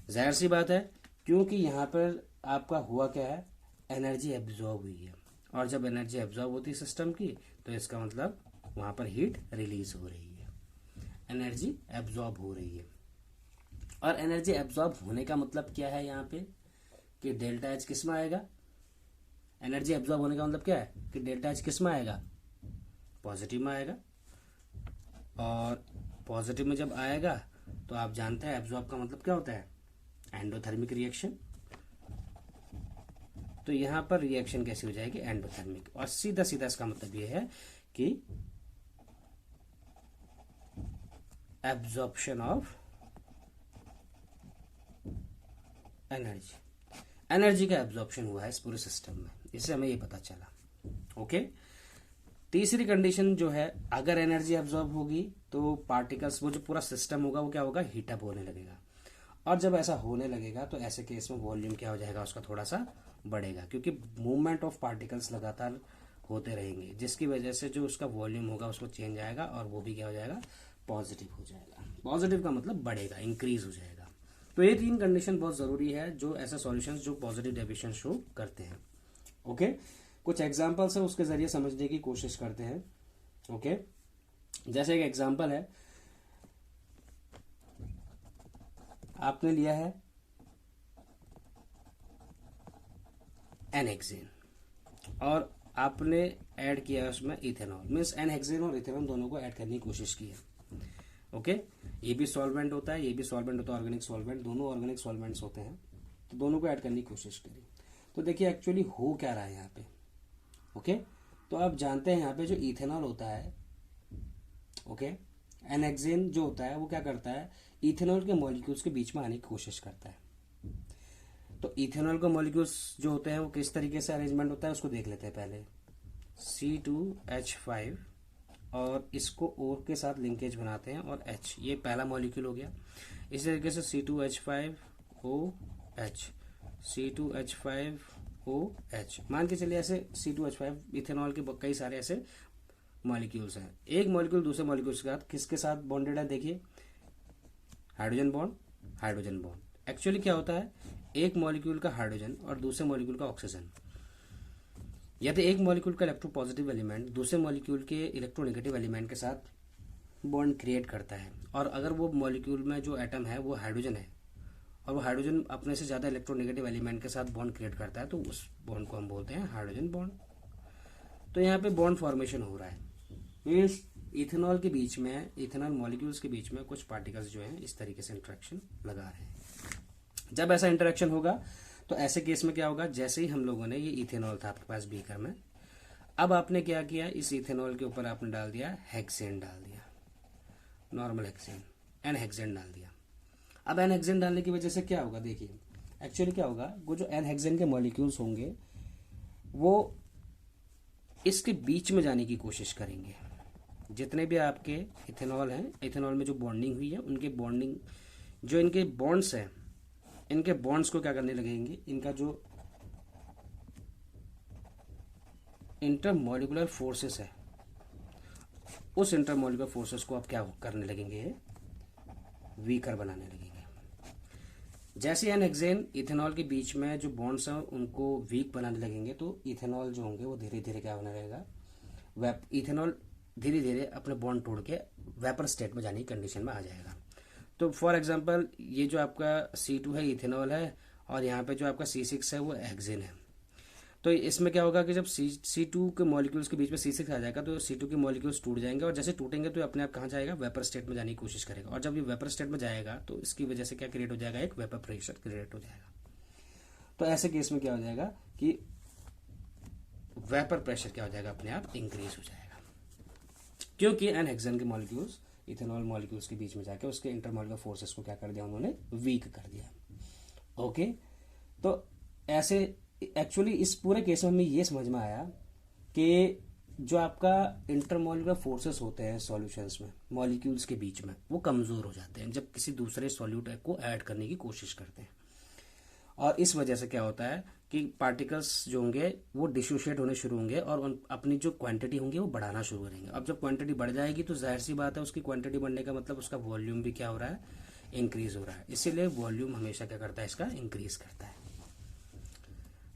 जाहिर सी बात है, क्योंकि यहाँ पर आपका हुआ क्या है, एनर्जी एब्जॉर्ब हुई है, और जब एनर्जी एब्जॉर्ब होती है सिस्टम की तो इसका मतलब वहां पर हीट रिलीज हो रही है, एनर्जी एब्जॉर्ब हो रही है। और एनर्जी एब्जॉर्ब होने का मतलब क्या है यहाँ पे कि डेल्टा एच किस में आएगा, एनर्जी एब्जॉर्ब होने का मतलब क्या है कि डेल्टा एच किस में आएगा, पॉजिटिव में आएगा। और पॉजिटिव में जब आएगा तो आप जानते हैं एब्जॉर्ब का मतलब क्या होता है, एंडोथर्मिक रिएक्शन। तो यहां पर रिएक्शन कैसी हो जाएगी, एंडोथर्मिक। और सीधा सीधा इसका मतलब यह है कि एब्जॉर्प्शन ऑफ एनर्जी, एनर्जी का एब्जॉर्प्शन हुआ है इस पूरे सिस्टम में, इससे हमें ये पता चला। ओके, तीसरी कंडीशन जो है, अगर एनर्जी एब्जॉर्ब होगी तो पार्टिकल्स, वो जो पूरा सिस्टम होगा वो क्या होगा, हीटअप होने लगेगा। और जब ऐसा होने लगेगा तो ऐसे केस में वॉल्यूम क्या हो जाएगा, उसका थोड़ा सा बढ़ेगा, क्योंकि मूवमेंट ऑफ पार्टिकल्स लगातार होते रहेंगे, जिसकी वजह से जो उसका वॉल्यूम होगा उसको चेंज आएगा, और वो भी क्या हो जाएगा, पॉजिटिव हो जाएगा। पॉजिटिव का मतलब बढ़ेगा, इंक्रीज हो जाएगा। तो ये तीन कंडीशन बहुत जरूरी है जो ऐसे सॉल्यूशंस जो पॉजिटिव डेविएशन शो करते हैं। ओके, कुछ एग्जांपल्स है उसके जरिए समझने की कोशिश करते हैं। ओके, जैसे एक एग्जांपल है, आपने लिया है एनहेक्सेन और आपने ऐड किया है उसमें इथेनॉल, मीन्स एनहेक्सेन और इथेनॉल दोनों को ऐड करने की कोशिश की है। ओके, ये भी सॉल्वेंट होता है, ये भी सॉल्वेंट होता है, ऑर्गेनिक सॉल्वेंट, दोनों ऑर्गेनिक सॉल्वेंट्स होते हैं, तो दोनों को ऐड करने की कोशिश करी। तो देखिए एक्चुअली हो क्या रहा है यहाँ पे। ओके, तो आप जानते हैं यहाँ पे जो इथेनॉल होता है, ओके, एनहेक्सेन जो होता है वो क्या करता है, इथेनॉल के मॉलिक्यूल्स के बीच में आने की कोशिश करता है। तो इथेनॉल के मॉलिक्यूल्स जो होते हैं वो किस तरीके से अरेंजमेंट होता है उसको देख लेते हैं पहले। C2H5 और इसको O के साथ लिंकेज बनाते हैं और H, ये पहला मॉलिक्यूल हो गया। इसी तरीके से C2H5OH, C2H5OH, मान के चलिए ऐसे C2H5 इथेनॉल के कई सारे ऐसे मॉलिक्यूल्स हैं। एक मॉलिक्यूल दूसरे मॉलिक्यूल के साथ किसके साथ बॉन्डेड है, देखिए hydrogen bond, hydrogen bond. Actually क्या होता है, एक मॉलिक्यूल का हाइड्रोजन और दूसरे मॉलिक्यूल का ऑक्सीजन, यदि एक मॉलिक्यूल का इलेक्ट्रोपॉजिटिव एलिमेंट दूसरे मॉलिक्यूल के इलेक्ट्रोनेगेटिव एलिमेंट के साथ बॉन्ड क्रिएट करता है, और अगर वो मॉलिक्यूल में जो एटम है वो हाइड्रोजन है और वो हाइड्रोजन अपने से ज़्यादा इलेक्ट्रोनेगेटिव एलिमेंट के साथ बॉन्ड क्रिएट करता है, तो उस बॉन्ड को हम बोलते हैं हाइड्रोजन बॉन्ड। तो यहाँ पे बॉन्ड फॉर्मेशन हो रहा है, मीन्स इथेनॉल के बीच में, इथेनॉल मॉलिक्यूल्स के बीच में कुछ पार्टिकल्स जो हैं इस तरीके से इंटरेक्शन लगा रहे हैं। जब ऐसा इंटरेक्शन होगा तो ऐसे केस में क्या होगा, जैसे ही हम लोगों ने, ये इथेनॉल था आपके पास बीकर में, अब आपने क्या किया, इस इथेनॉल के ऊपर आपने डाल दिया हेक्सेन, डाल दिया नॉर्मल हेक्सेन, एन हेक्सेन डाल दिया। अब एन हेक्सेन डालने की वजह से क्या होगा, देखिए एक्चुअली क्या होगा, वो जो एन हेक्सेन के मॉलिक्यूल्स होंगे वो इसके बीच में जाने की कोशिश करेंगे। जितने भी आपके इथेनॉल हैं, इथेनॉल में जो बॉन्डिंग हुई है उनके बॉन्डिंग, जो इनके बॉन्ड्स हैं, इनके बॉन्ड्स को क्या करने लगेंगे, इनका जो इंटरमॉलिक्यूलर फोर्सेस है उस इंटरमॉलिक्यूलर फोर्सेस को आप क्या करने लगेंगे, वीकर बनाने लगेंगे। जैसे एन हेक्सेन इथेनॉल के बीच में जो बॉन्ड्स हैं उनको वीक बनाने लगेंगे, तो इथेनॉल जो होंगे वो धीरे धीरे क्या होने लगेगा, इथेनॉल धीरे धीरे अपने बॉन्ड तोड़ के वेपर स्टेट में जाने की कंडीशन में आ जाएगा। तो फॉर एग्जांपल ये जो आपका C2 है इथेनॉल है और यहाँ पे जो आपका C6 है वो हेक्सेन है। तो इसमें क्या होगा कि जब C2 के मॉलिक्यूल्स के बीच में C6 आ जाएगा तो C2 के मॉलिक्यूल्स टूट जाएंगे, और जैसे टूटेंगे तो अपने आप कहाँ जाएगा, वेपर स्टेट में जाने की कोशिश करेगा। और जब ये वेपर स्टेट में जाएगा तो इसकी वजह से क्या क्रिएट हो जाएगा, एक वेपर प्रेशर क्रिएट हो जाएगा। तो ऐसे केस में क्या हो जाएगा कि वेपर प्रेशर क्या हो जाएगा, अपने आप इंक्रीज हो जाएगा, क्योंकि एन हेक्सेन के मॉलिक्यूल्स इथेनॉल मॉलिक्यूल्स के बीच में जाके उसके इंटरमॉलिक्यूलर फोर्सेस को क्या कर दिया, उन्होंने वीक कर दिया। ओके, तो ऐसे एक्चुअली इस पूरे केस में हमें ये समझ में आया कि जो आपका इंटरमॉलिक्यूलर फोर्सेस होते हैं सॉल्यूशंस में मॉलिक्यूल्स के बीच में, वो कमजोर हो जाते हैं जब किसी दूसरे सॉल्यूट को ऐड करने की कोशिश करते हैं। और इस वजह से क्या होता है कि पार्टिकल्स जो होंगे वो डिसोशिएट होने शुरू होंगे और अपनी जो क्वांटिटी होंगी वो बढ़ाना शुरू करेंगे। अब जब क्वांटिटी बढ़ जाएगी तो जाहिर सी बात है उसकी क्वांटिटी बढ़ने का मतलब उसका वॉल्यूम भी क्या हो रहा है, इंक्रीज हो रहा है। इसीलिए वॉल्यूम हमेशा क्या करता है, इसका इंक्रीज करता है।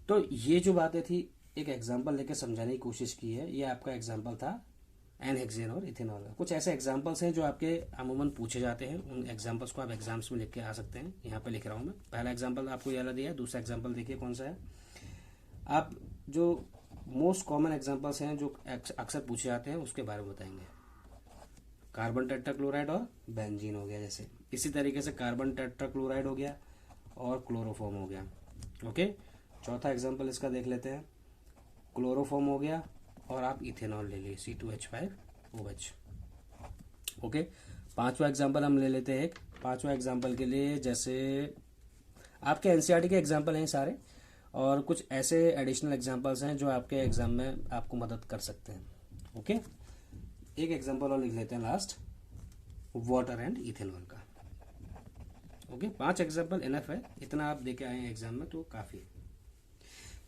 तो ये जो बातें थी एक एग्जाम्पल लेकर समझाने की कोशिश की है। ये आपका एग्जाम्पल था एन हेक्सेन और इथेनॉल का। कुछ ऐसे एग्जाम्पल्स हैं जो आपके अमूमन पूछे जाते हैं, उन एग्जाम्पल्स को आप एग्जाम्स में लिख के आ सकते हैं। यहाँ पे लिख रहा हूँ मैं। पहला एग्जाम्पल आपको ये वाला दिया है, दूसरा एग्जाम्पल देखिए कौन सा है। आप जो मोस्ट कॉमन एग्जाम्पल्स हैं जो अक्सर पूछे जाते हैं उसके बारे में बताएंगे। कार्बन टेट्राक्लोराइड और बेंजीन हो गया, जैसे इसी तरीके से कार्बन टेट्राक्लोराइड हो गया और क्लोरोफॉर्म हो गया। ओके, चौथा एग्जाम्पल इसका देख लेते हैं। क्लोरोफॉर्म हो गया और आप इथेनॉल ले लीजिए C2H5OH। ओके, पांचवा एग्जाम्पल हम ले लेते हैं एक। पांचवा एग्जाम्पल के लिए जैसे आपके एनसीईआरटी के एग्जाम्पल हैं सारे, और कुछ ऐसे एडिशनल एग्जाम्पल्स हैं जो आपके एग्जाम में आपको मदद कर सकते हैं। ओके, एक एग्जाम्पल और लिख लेते हैं लास्ट, वाटर एंड इथेनॉल का। ओके, 5 एग्जाम्पल इनफ है, इतना आप देके आए हैं एग्जाम में तो काफी है।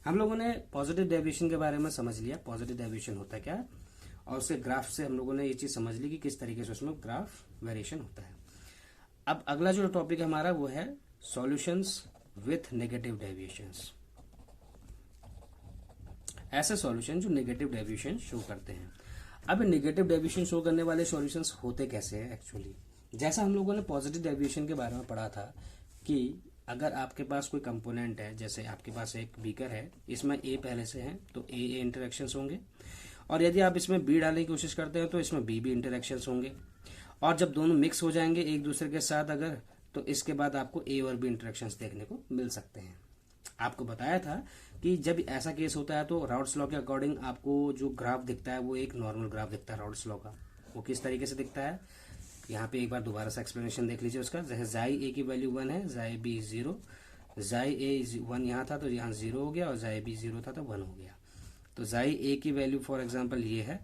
हम लोगों ने पॉजिटिव डेविएशन के बारे में समझ लिया, पॉजिटिव डेविएशन होता है क्या, और उसके ग्राफ से हम लोगों ने ये चीज समझ ली कि किस तरीके से उसमें ग्राफ वेरिएशन होता है। अब अगला जो टॉपिक हमारा वो है सॉल्यूशंस विथ नेगेटिव डेविएशंस। ऐसे सॉल्यूशन जो नेगेटिव डेविएशन शो करते हैं। अब नेगेटिव डेविएशन शो करने वाले सॉल्यूशंस होते कैसे हैं एक्चुअली। जैसा हम लोगों ने पॉजिटिव डेविएशन के बारे में पढ़ा था कि अगर आपके पास कोई कंपोनेंट है, जैसे आपके पास एक बीकर है, इसमें ए पहले से है तो ए इंटरेक्शंस होंगे, और यदि आप इसमें बी डालने की कोशिश करते हैं तो इसमें बी भी इंटरेक्शंस होंगे, और जब दोनों मिक्स हो जाएंगे एक दूसरे के साथ अगर, तो इसके बाद आपको ए और बी इंटरेक्शंस देखने को मिल सकते हैं। आपको बताया था कि जब ऐसा केस होता है तो राउट्स लॉ के अकॉर्डिंग आपको जो ग्राफ दिखता है वो एक नॉर्मल ग्राफ दिखता है राउट्स लॉ का। वो किस तरीके से दिखता है, यहाँ पे एक बार दोबारा से एक्सप्लेनेशन देख लीजिए उसका। जैसे जाई ए की वैल्यू 1 है, जाई बी 0, जाई ए 1 यहाँ था तो यहाँ 0 हो गया, और जाई बी 0 था तो 1 हो गया। तो जाई ए की वैल्यू फॉर एग्जांपल ये है,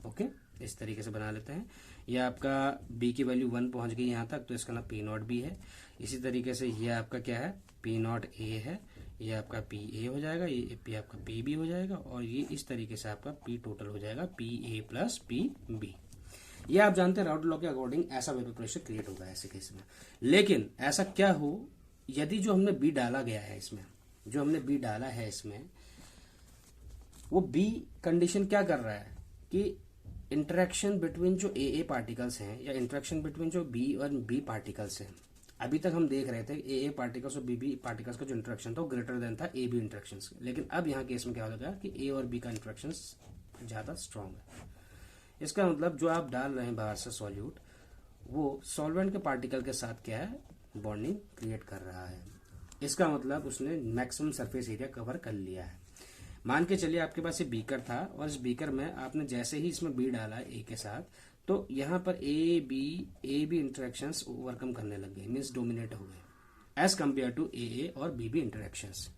ओके, इस तरीके से बना लेते हैं। ये आपका बी की वैल्यू 1 पहुंच गई यहाँ तक, तो इसका नाम पी नॉट बी है। इसी तरीके से ये आपका क्या है, पी नॉट ए है, ये आपका पी ए हो जाएगा, ये पी आपका पी बी हो जाएगा, और ये इस तरीके से आपका पी टोटल हो जाएगा P A plus P B. ये आप जानते हैं राउट लॉ के अकॉर्डिंग ऐसा वेपर प्रेशर क्रिएट होगा ऐसे केस में। लेकिन ऐसा क्या हो यदि जो हमने बी डाला गया है इसमें, जो हमने बी डाला है इसमें, वो बी कंडीशन क्या कर रहा है कि इंटरेक्शन बिटवीन जो ए पार्टिकल्स हैं या इंटरेक्शन बिटवीन जो बी और बी पार्टिकल्स हैं, अभी तक हम देख रहे थे ए पार्टिकल्स और बी पार्टिकल्स का जो इंटरेक्शन था वो ग्रेटर देन था ए बी इंटरेक्शन। लेकिन अब यहाँ केस में क्या होगा कि ए और बी का इंटरेक्शन ज्यादा स्ट्रांग है। इसका मतलब जो आप डाल रहे हैं बाहर से सॉल्यूट, वो सॉल्वेंट के पार्टिकल के साथ क्या है, बॉन्डिंग क्रिएट कर रहा है। इसका मतलब उसने मैक्सिमम सरफेस एरिया कवर कर लिया है। मान के चलिए आपके पास ये बीकर था, और इस बीकर में आपने जैसे ही इसमें बी डाला ए के साथ, तो यहाँ पर ए बी इंटरेक्शंस ओवरकम करने लग गए, मीन्स डोमिनेट हो गए एज कंपेयर टू ए और बी इंटरेक्शंस।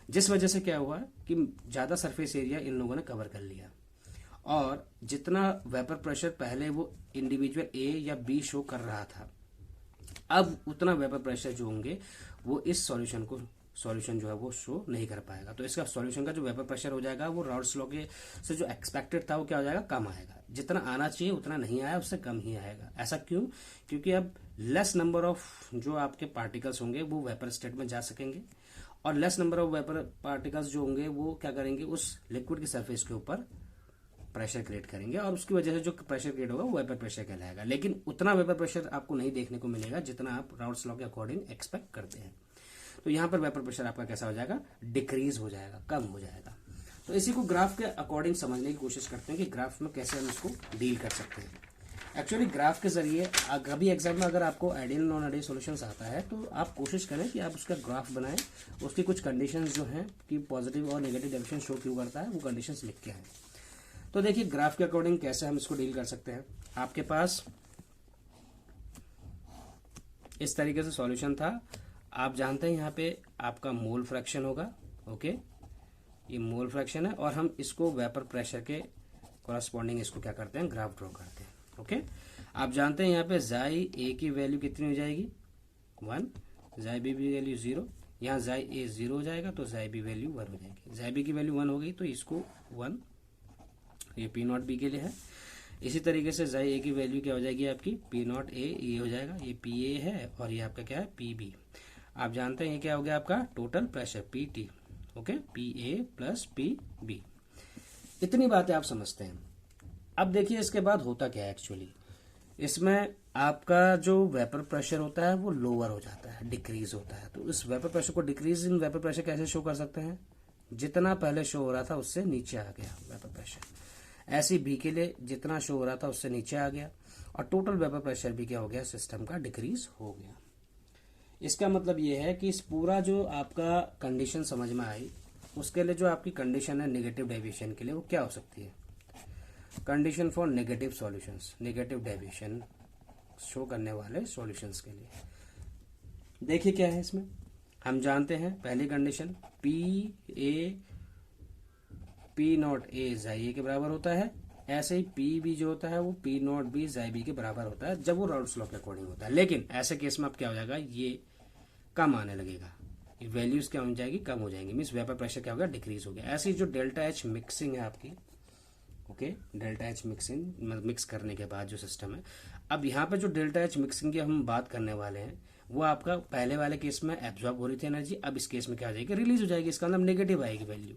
जिस वजह से क्या हुआ कि ज्यादा सरफेस एरिया इन लोगों ने कवर कर लिया, और जितना वेपर प्रेशर पहले वो इंडिविजुअल ए या बी शो कर रहा था, अब उतना वेपर प्रेशर जो होंगे वो इस सॉल्यूशन जो है वो शो नहीं कर पाएगा। तो इसका सॉल्यूशन का जो वेपर प्रेशर हो जाएगा वो राउट्स लॉ के से जो एक्सपेक्टेड था वो क्या हो जाएगा, कम आएगा। जितना आना चाहिए उतना नहीं आया, उससे कम ही आएगा। ऐसा क्यों? क्योंकि अब लेस नंबर ऑफ जो आपके पार्टिकल्स होंगे वो वेपर स्टेट में जा सकेंगे, और less number of vapour particles जो होंगे वो क्या करेंगे, उस लिक्विड की सरफेस के ऊपर प्रेशर क्रिएट करेंगे, और उसकी वजह से जो प्रेशर क्रिएट होगा वो वेपर प्रेशर कहलाएगा। लेकिन उतना वेपर प्रेशर आपको नहीं देखने को मिलेगा जितना आप राउट्स लॉ के अकॉर्डिंग एक्सपेक्ट करते हैं। तो यहाँ पर वेपर प्रेशर आपका कैसा हो जाएगा, डिक्रीज हो जाएगा, कम हो जाएगा। तो इसी को ग्राफ के अकॉर्डिंग समझने की कोशिश करते हैं कि ग्राफ में कैसे हम इसको डील कर सकते हैं। एक्चुअली ग्राफ के जरिए कभी एग्जाम में अगर आपको आइडियल नॉन आइडियल सॉल्यूशंस आता है तो आप कोशिश करें कि आप उसका ग्राफ बनाएं, उसकी कुछ कंडीशंस जो हैं कि पॉजिटिव और नेगेटिव डायरेक्शन शो क्यों करता है वो कंडीशंस लिख के आए। तो देखिए ग्राफ के अकॉर्डिंग कैसे हम इसको डील कर सकते हैं। आपके पास इस तरीके से सॉल्यूशन था, आप जानते हैं यहाँ पे आपका मोल फ्रैक्शन होगा, ओके, ये मोल फ्रैक्शन है, और हम इसको वेपर प्रेशर के कॉरस्पॉन्डिंग इसको क्या करते हैं, ग्राफ ड्रॉ करते हैं, ओके। आप जानते हैं यहाँ पे जाई ए की वैल्यू कितनी हो जाएगी, 1, जाई बी की वैल्यू 0, यहाँ जाई ए 0 हो जाएगा तो जाई बी वैल्यू 1 हो जाएगी। जाई बी की वैल्यू 1 हो गई तो इसको 1, ये पी नॉट बी के लिए है। इसी तरीके से जाई ए की वैल्यू क्या हो जाएगी आपकी, पी नॉट ए, ये हो जाएगा, ये पी ए है, और ये आपका क्या है, पी बी। आप जानते हैं ये क्या हो गया आपका total pressure P T, okay, P A plus P B. इतनी बातें आप समझते हैं। अब देखिए इसके बाद होता क्या है, एक्चुअली इसमें आपका जो वेपर प्रेशर होता है वो लोअर हो जाता है, डिक्रीज होता है। तो इस वेपर प्रेशर को डिक्रीज इन वेपर प्रेशर कैसे शो कर सकते हैं, जितना पहले शो हो रहा था उससे नीचे आ गया वेपर प्रेशर। ऐसी बी के लिए जितना शो हो रहा था उससे नीचे आ गया, और टोटल वेपर प्रेशर भी क्या हो गया, सिस्टम का डिक्रीज हो गया। इसका मतलब ये है कि इस पूरा जो आपका कंडीशन समझ में आई, उसके लिए जो आपकी कंडीशन है नेगेटिव डेविएशन के लिए, वो क्या हो सकती है, condition for negative solutions, negative deviation show करने वाले सॉल्यूशंस के लिए। देखिए क्या है इसमें, हम जानते हैं पहली condition P naught A chi ए के बराबर होता है, ऐसे ही पी बी जो होता है वो P naught B chi B के बराबर होता है जब वो राउट्स लॉ के अकॉर्डिंग होता है। लेकिन ऐसे केस में अब क्या हो जाएगा, ये कम आने लगेगा, वैल्यूज क्या हो जाएगी, कम हो जाएंगी, मीन्स वेपर प्रेशर क्या हो गया, डिक्रीज हो गया। ऐसे ही जो डेल्टा एच मिक्सिंग है आपकी, okay, delta H mixing mix करने के बाद जो सिस्टम है, अब यहाँ पे जो डेल्टा एच मिक्सिंग की हम बात करने वाले हैं वो आपका पहले वाले केस में एब्जॉर्ब हो रही थी एनर्जी, अब इस केस में क्या हो जाएगी, रिलीज हो जाएगी। इसका मतलब नेगेटिव आएगी वैल्यू।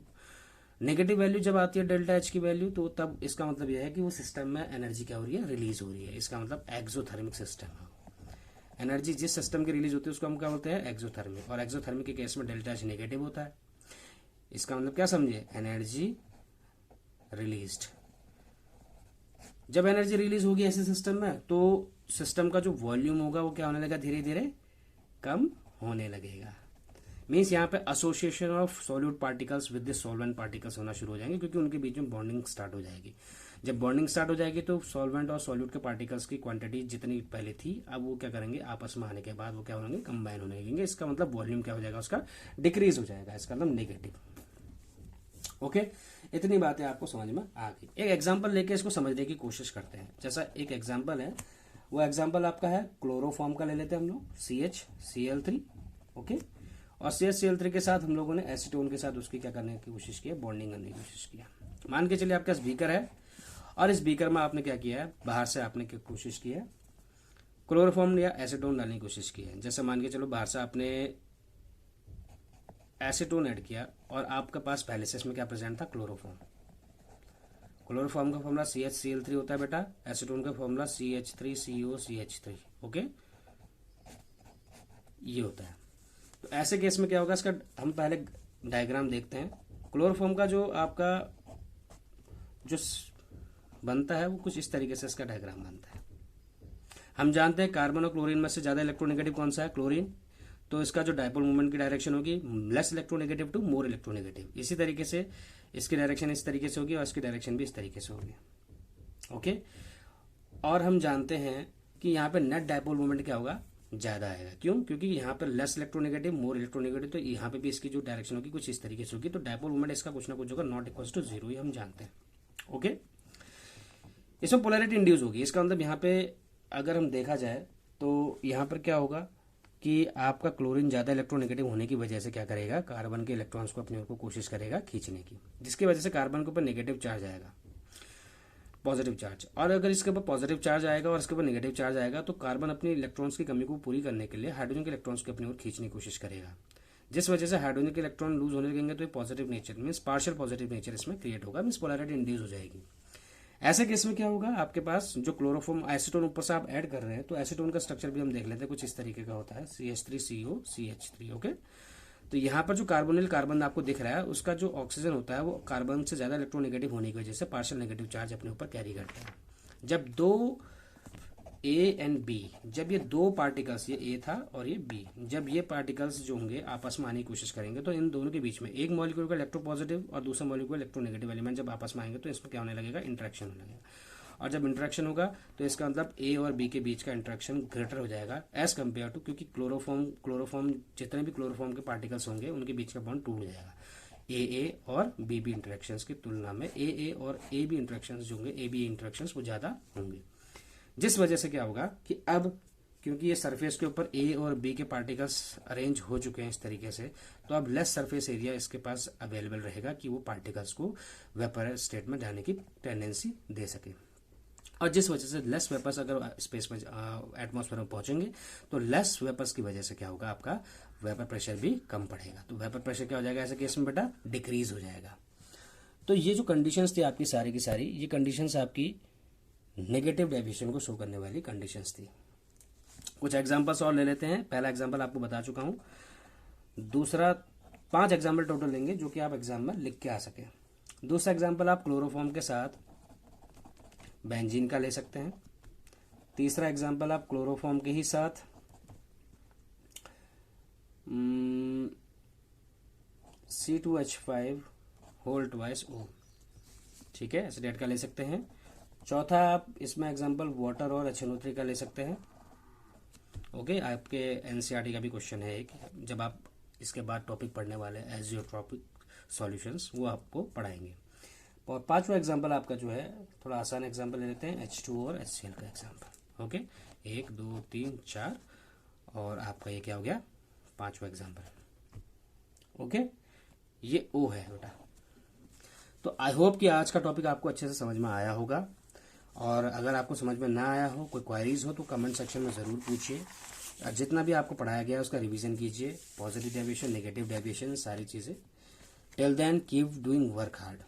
नेगेटिव वैल्यू जब आती है डेल्टा एच की वैल्यू, तो तब इसका मतलब यह है कि वो सिस्टम में एनर्जी क्या हो रही है, रिलीज हो रही है। इसका मतलब एक्सोथर्मिक सिस्टम है। एनर्जी जिस सिस्टम की रिलीज होती है उसको हम क्या बोलते हैं, एक्सोथर्मिक, और एक्सोथर्मिक के केस में डेल्टा एच नेगेटिव होता है। इसका मतलब क्या समझिए, एनर्जी रिलीज्ड। जब एनर्जी रिलीज होगी ऐसे सिस्टम में तो सिस्टम का जो वॉल्यूम होगा वो क्या होने लगेगा, धीरे धीरे कम होने लगेगा। मीन्स यहाँ पे association of solute particles with the solvent particles होना शुरू हो जाएंगे, क्योंकि उनके बीच में बॉन्डिंग स्टार्ट हो जाएगी। जब बॉन्डिंग स्टार्ट हो जाएगी तो सॉल्वेंट और सॉल्यूट के पार्टिकल्स की क्वांटिटी जितनी पहले थी अब वो क्या करेंगे, आपस में आने के बाद वो क्या होंगे, कंबाइन होने लगेंगे। इसका मतलब वॉल्यूम क्या हो जाएगा, उसका डिक्रीज हो जाएगा, इसका मतलब नेगेटिव। ओके, इतनी बातें आपको समझ में आ गई। एक एग्जांपल लेके इसको समझने की कोशिश करते हैं। जैसा एक एग्जांपल है, वो एग्जांपल आपका है क्लोरोफॉर्म का ले लेते हैं हम लोग, CHCl3। ओके, और CHCl3 के साथ हम लोगों ने एसीटोन के साथ उसकी क्या करने की कोशिश की है, बॉन्डिंग करने की कोशिश किया। मान के चलिए आपके पास बीकर है और इस बीकर में आपने क्या किया है, बाहर से आपने क्या कोशिश की है, क्लोरोफॉर्म या एसीटोन डालने की कोशिश की है। जैसे मान के चलो बाहर से आपने एसीटोन ऐड किया और आपके पास पहले से इसमें क्या प्रेजेंट था, क्लोरोफॉर्म। क्लोरोफॉर्म का फॉर्मूला CHCl3 होता है बेटा, एसीटोन का फॉर्मूला CH3COCH3। ओके, ये होता है। तो ऐसे केस में क्या होगा, इसका हम पहले डायग्राम देखते हैं। क्लोरोफॉर्म का जो आपका जो बनता है वो कुछ इस तरीके से इसका डायग्राम बनता है। हम जानते हैं कार्बन और क्लोरीन में से ज्यादा इलेक्ट्रोनेगेटिव कौन सा है, क्लोरीन। तो इसका जो डायपोल मूवमेंट की डायरेक्शन होगी less electronegative to more electronegative. इसी तरीके से इसकी डायरेक्शन इस तरीके से होगी और इसकी डायरेक्शन भी इस तरीके से होगी। ओके, और हम जानते हैं कि यहाँ पे नेट डायपोल मूवमेंट क्या होगा, ज्यादा आएगा। क्यों, क्योंकि यहाँ पे लेस इलेक्ट्रोनेगेटिव मोर इलेक्ट्रोनेगेटिव, तो यहाँ पे भी इसकी जो डायरेक्शन होगी कुछ इस तरीके से होगी। तो डायपोल मूवमेंट इसका कुछ ना कुछ होगा, नॉट इक्वल टू 0, ये हम जानते हैं। ओके, इसमें पोलैरिटी इंड्यूस होगी। इसका मतलब यहाँ पे अगर हम देखा जाए तो यहाँ पर क्या होगा कि आपका क्लोरीन ज्यादा इलेक्ट्रोनेगेटिव होने की वजह से क्या करेगा, कार्बन के इलेक्ट्रॉन्स को अपनी ओर को कोशिश करेगा खींचने की, जिसकी वजह से कार्बन के ऊपर नेगेटिव चार्ज आएगा, पॉजिटिव चार्ज। और अगर इसके ऊपर पॉजिटिव चार्ज आएगा और इसके ऊपर नेगेटिव चार्ज आएगा तो कार्बन अपनी इलेक्ट्रॉन्स की कमी को पूरी करने के लिए हाइड्रोजन के इलेक्ट्रॉन्स को अपनी ओर खींचने की कोशिश करेगा, जिस वजह से हाइड्रोजन के इलेक्ट्रॉन लूज होने लगेंगे। तो ये positive nature means partial positive nature इसमें क्रिएट होगा, मीन्स पोलैरिटी इंड्यूस हो जाएगी। ऐसे केस में क्या होगा, आपके पास जो क्लोरोफॉर्म एसीटोन ऊपर से आप ऐड कर रहे हैं, तो एसीटोन का स्ट्रक्चर भी हम देख लेते हैं, कुछ इस तरीके का होता है, CH3COCH3। ओके, तो यहाँ पर जो कार्बोनिल कार्बन आपको दिख रहा है उसका जो ऑक्सीजन होता है वो कार्बन से ज्यादा इलेक्ट्रोनेगेटिव होने की वजह से पार्शियल नेगेटिव चार्ज अपने ऊपर कैरी करता है। जब दो A एंड B, जब ये दो पार्टिकल्स, ये A था और ये B, जब ये पार्टिकल्स जो होंगे आपस में आने की कोशिश करेंगे तो इन दोनों के बीच में एक मॉलिक्यूल का इलेक्ट्रोपॉजिटिव और दूसरा मॉलिक्यूल इलेक्ट्रोनेगेटिव एलिमेंट जब आपस में आएंगे तो इसमें क्या होने लगेगा, इंटरेक्शन होने लगेगा। और जब इंटरेक्शन होगा तो इसका मतलब A और B के बीच का इंटरेक्शन ग्रेटर हो जाएगा एज कम्पेयर टू, क्योंकि क्लोरोफॉर्म जितने भी क्लोरोफॉर्म के पार्टिकल्स होंगे उनके बीच का बॉन्ड टूट जाएगा। AA और BB इंटरेक्शंस की तुलना में AA और AB इंटरेक्शंस जो होंगे, AB इंटरेक्शंस वो ज्यादा होंगे, जिस वजह से क्या होगा कि अब क्योंकि ये सरफेस के ऊपर A और B के पार्टिकल्स अरेंज हो चुके हैं इस तरीके से, तो अब लेस सरफेस एरिया इसके पास अवेलेबल रहेगा कि वो पार्टिकल्स को वेपर स्टेट में जाने की टेंडेंसी दे सके। और जिस वजह से लेस वेपर्स अगर स्पेस में एटमॉस्फेयर में पहुंचेंगे तो लेस वेपर्स की वजह से क्या होगा, आपका वेपर प्रेशर भी कम पड़ेगा। तो वेपर प्रेशर क्या हो जाएगा ऐसे केस में बेटा, डिक्रीज हो जाएगा। तो ये जो कंडीशंस थी आपकी सारी की सारी, ये कंडीशंस आपकी नेगेटिव डेविएशन को शो करने वाली कंडीशंस थी। कुछ एग्जांपल्स और ले लेते हैं। पहला एग्जांपल आपको बता चुका हूं, दूसरा 5 एग्जांपल टोटल लेंगे जो कि आप एग्जाम में लिख के आ सके। दूसरा एग्जांपल आप क्लोरोफॉर्म के साथ बेंजीन का ले सकते हैं। तीसरा एग्जांपल आप क्लोरोफॉर्म के ही साथ C2H5 होल ट्वाइस O, ठीक है, एसिडेट का ले सकते हैं। चौथा आप इसमें एग्जांपल वाटर और HNO3 का ले सकते हैं। ओके, आपके एनसीईआरटी का भी क्वेश्चन है एक, जब आप इसके बाद टॉपिक पढ़ने वाले हैं एजियोट्रॉपिक सॉल्यूशंस, वो आपको पढ़ाएंगे। और पांचवा एग्जांपल आपका जो है थोड़ा आसान एग्जांपल ले लेते हैं, H2 और HCl का एग्जांपल। ओके, 1 2 3 4 और आपका ये क्या हो गया, पांचवा एग्जांपल। ओके, ये O है बेटा। तो आई होप कि आज का टॉपिक आपको अच्छे से समझ में आया होगा, और अगर आपको समझ में ना आया हो, कोई क्वारीज हो तो कमेंट सेक्शन में ज़रूर पूछिए। और जितना भी आपको पढ़ाया गया है उसका रिवीजन कीजिए, पॉजिटिव डेविएशन, नेगेटिव डेविएशन, सारी चीज़ें। Till then keep doing work hard.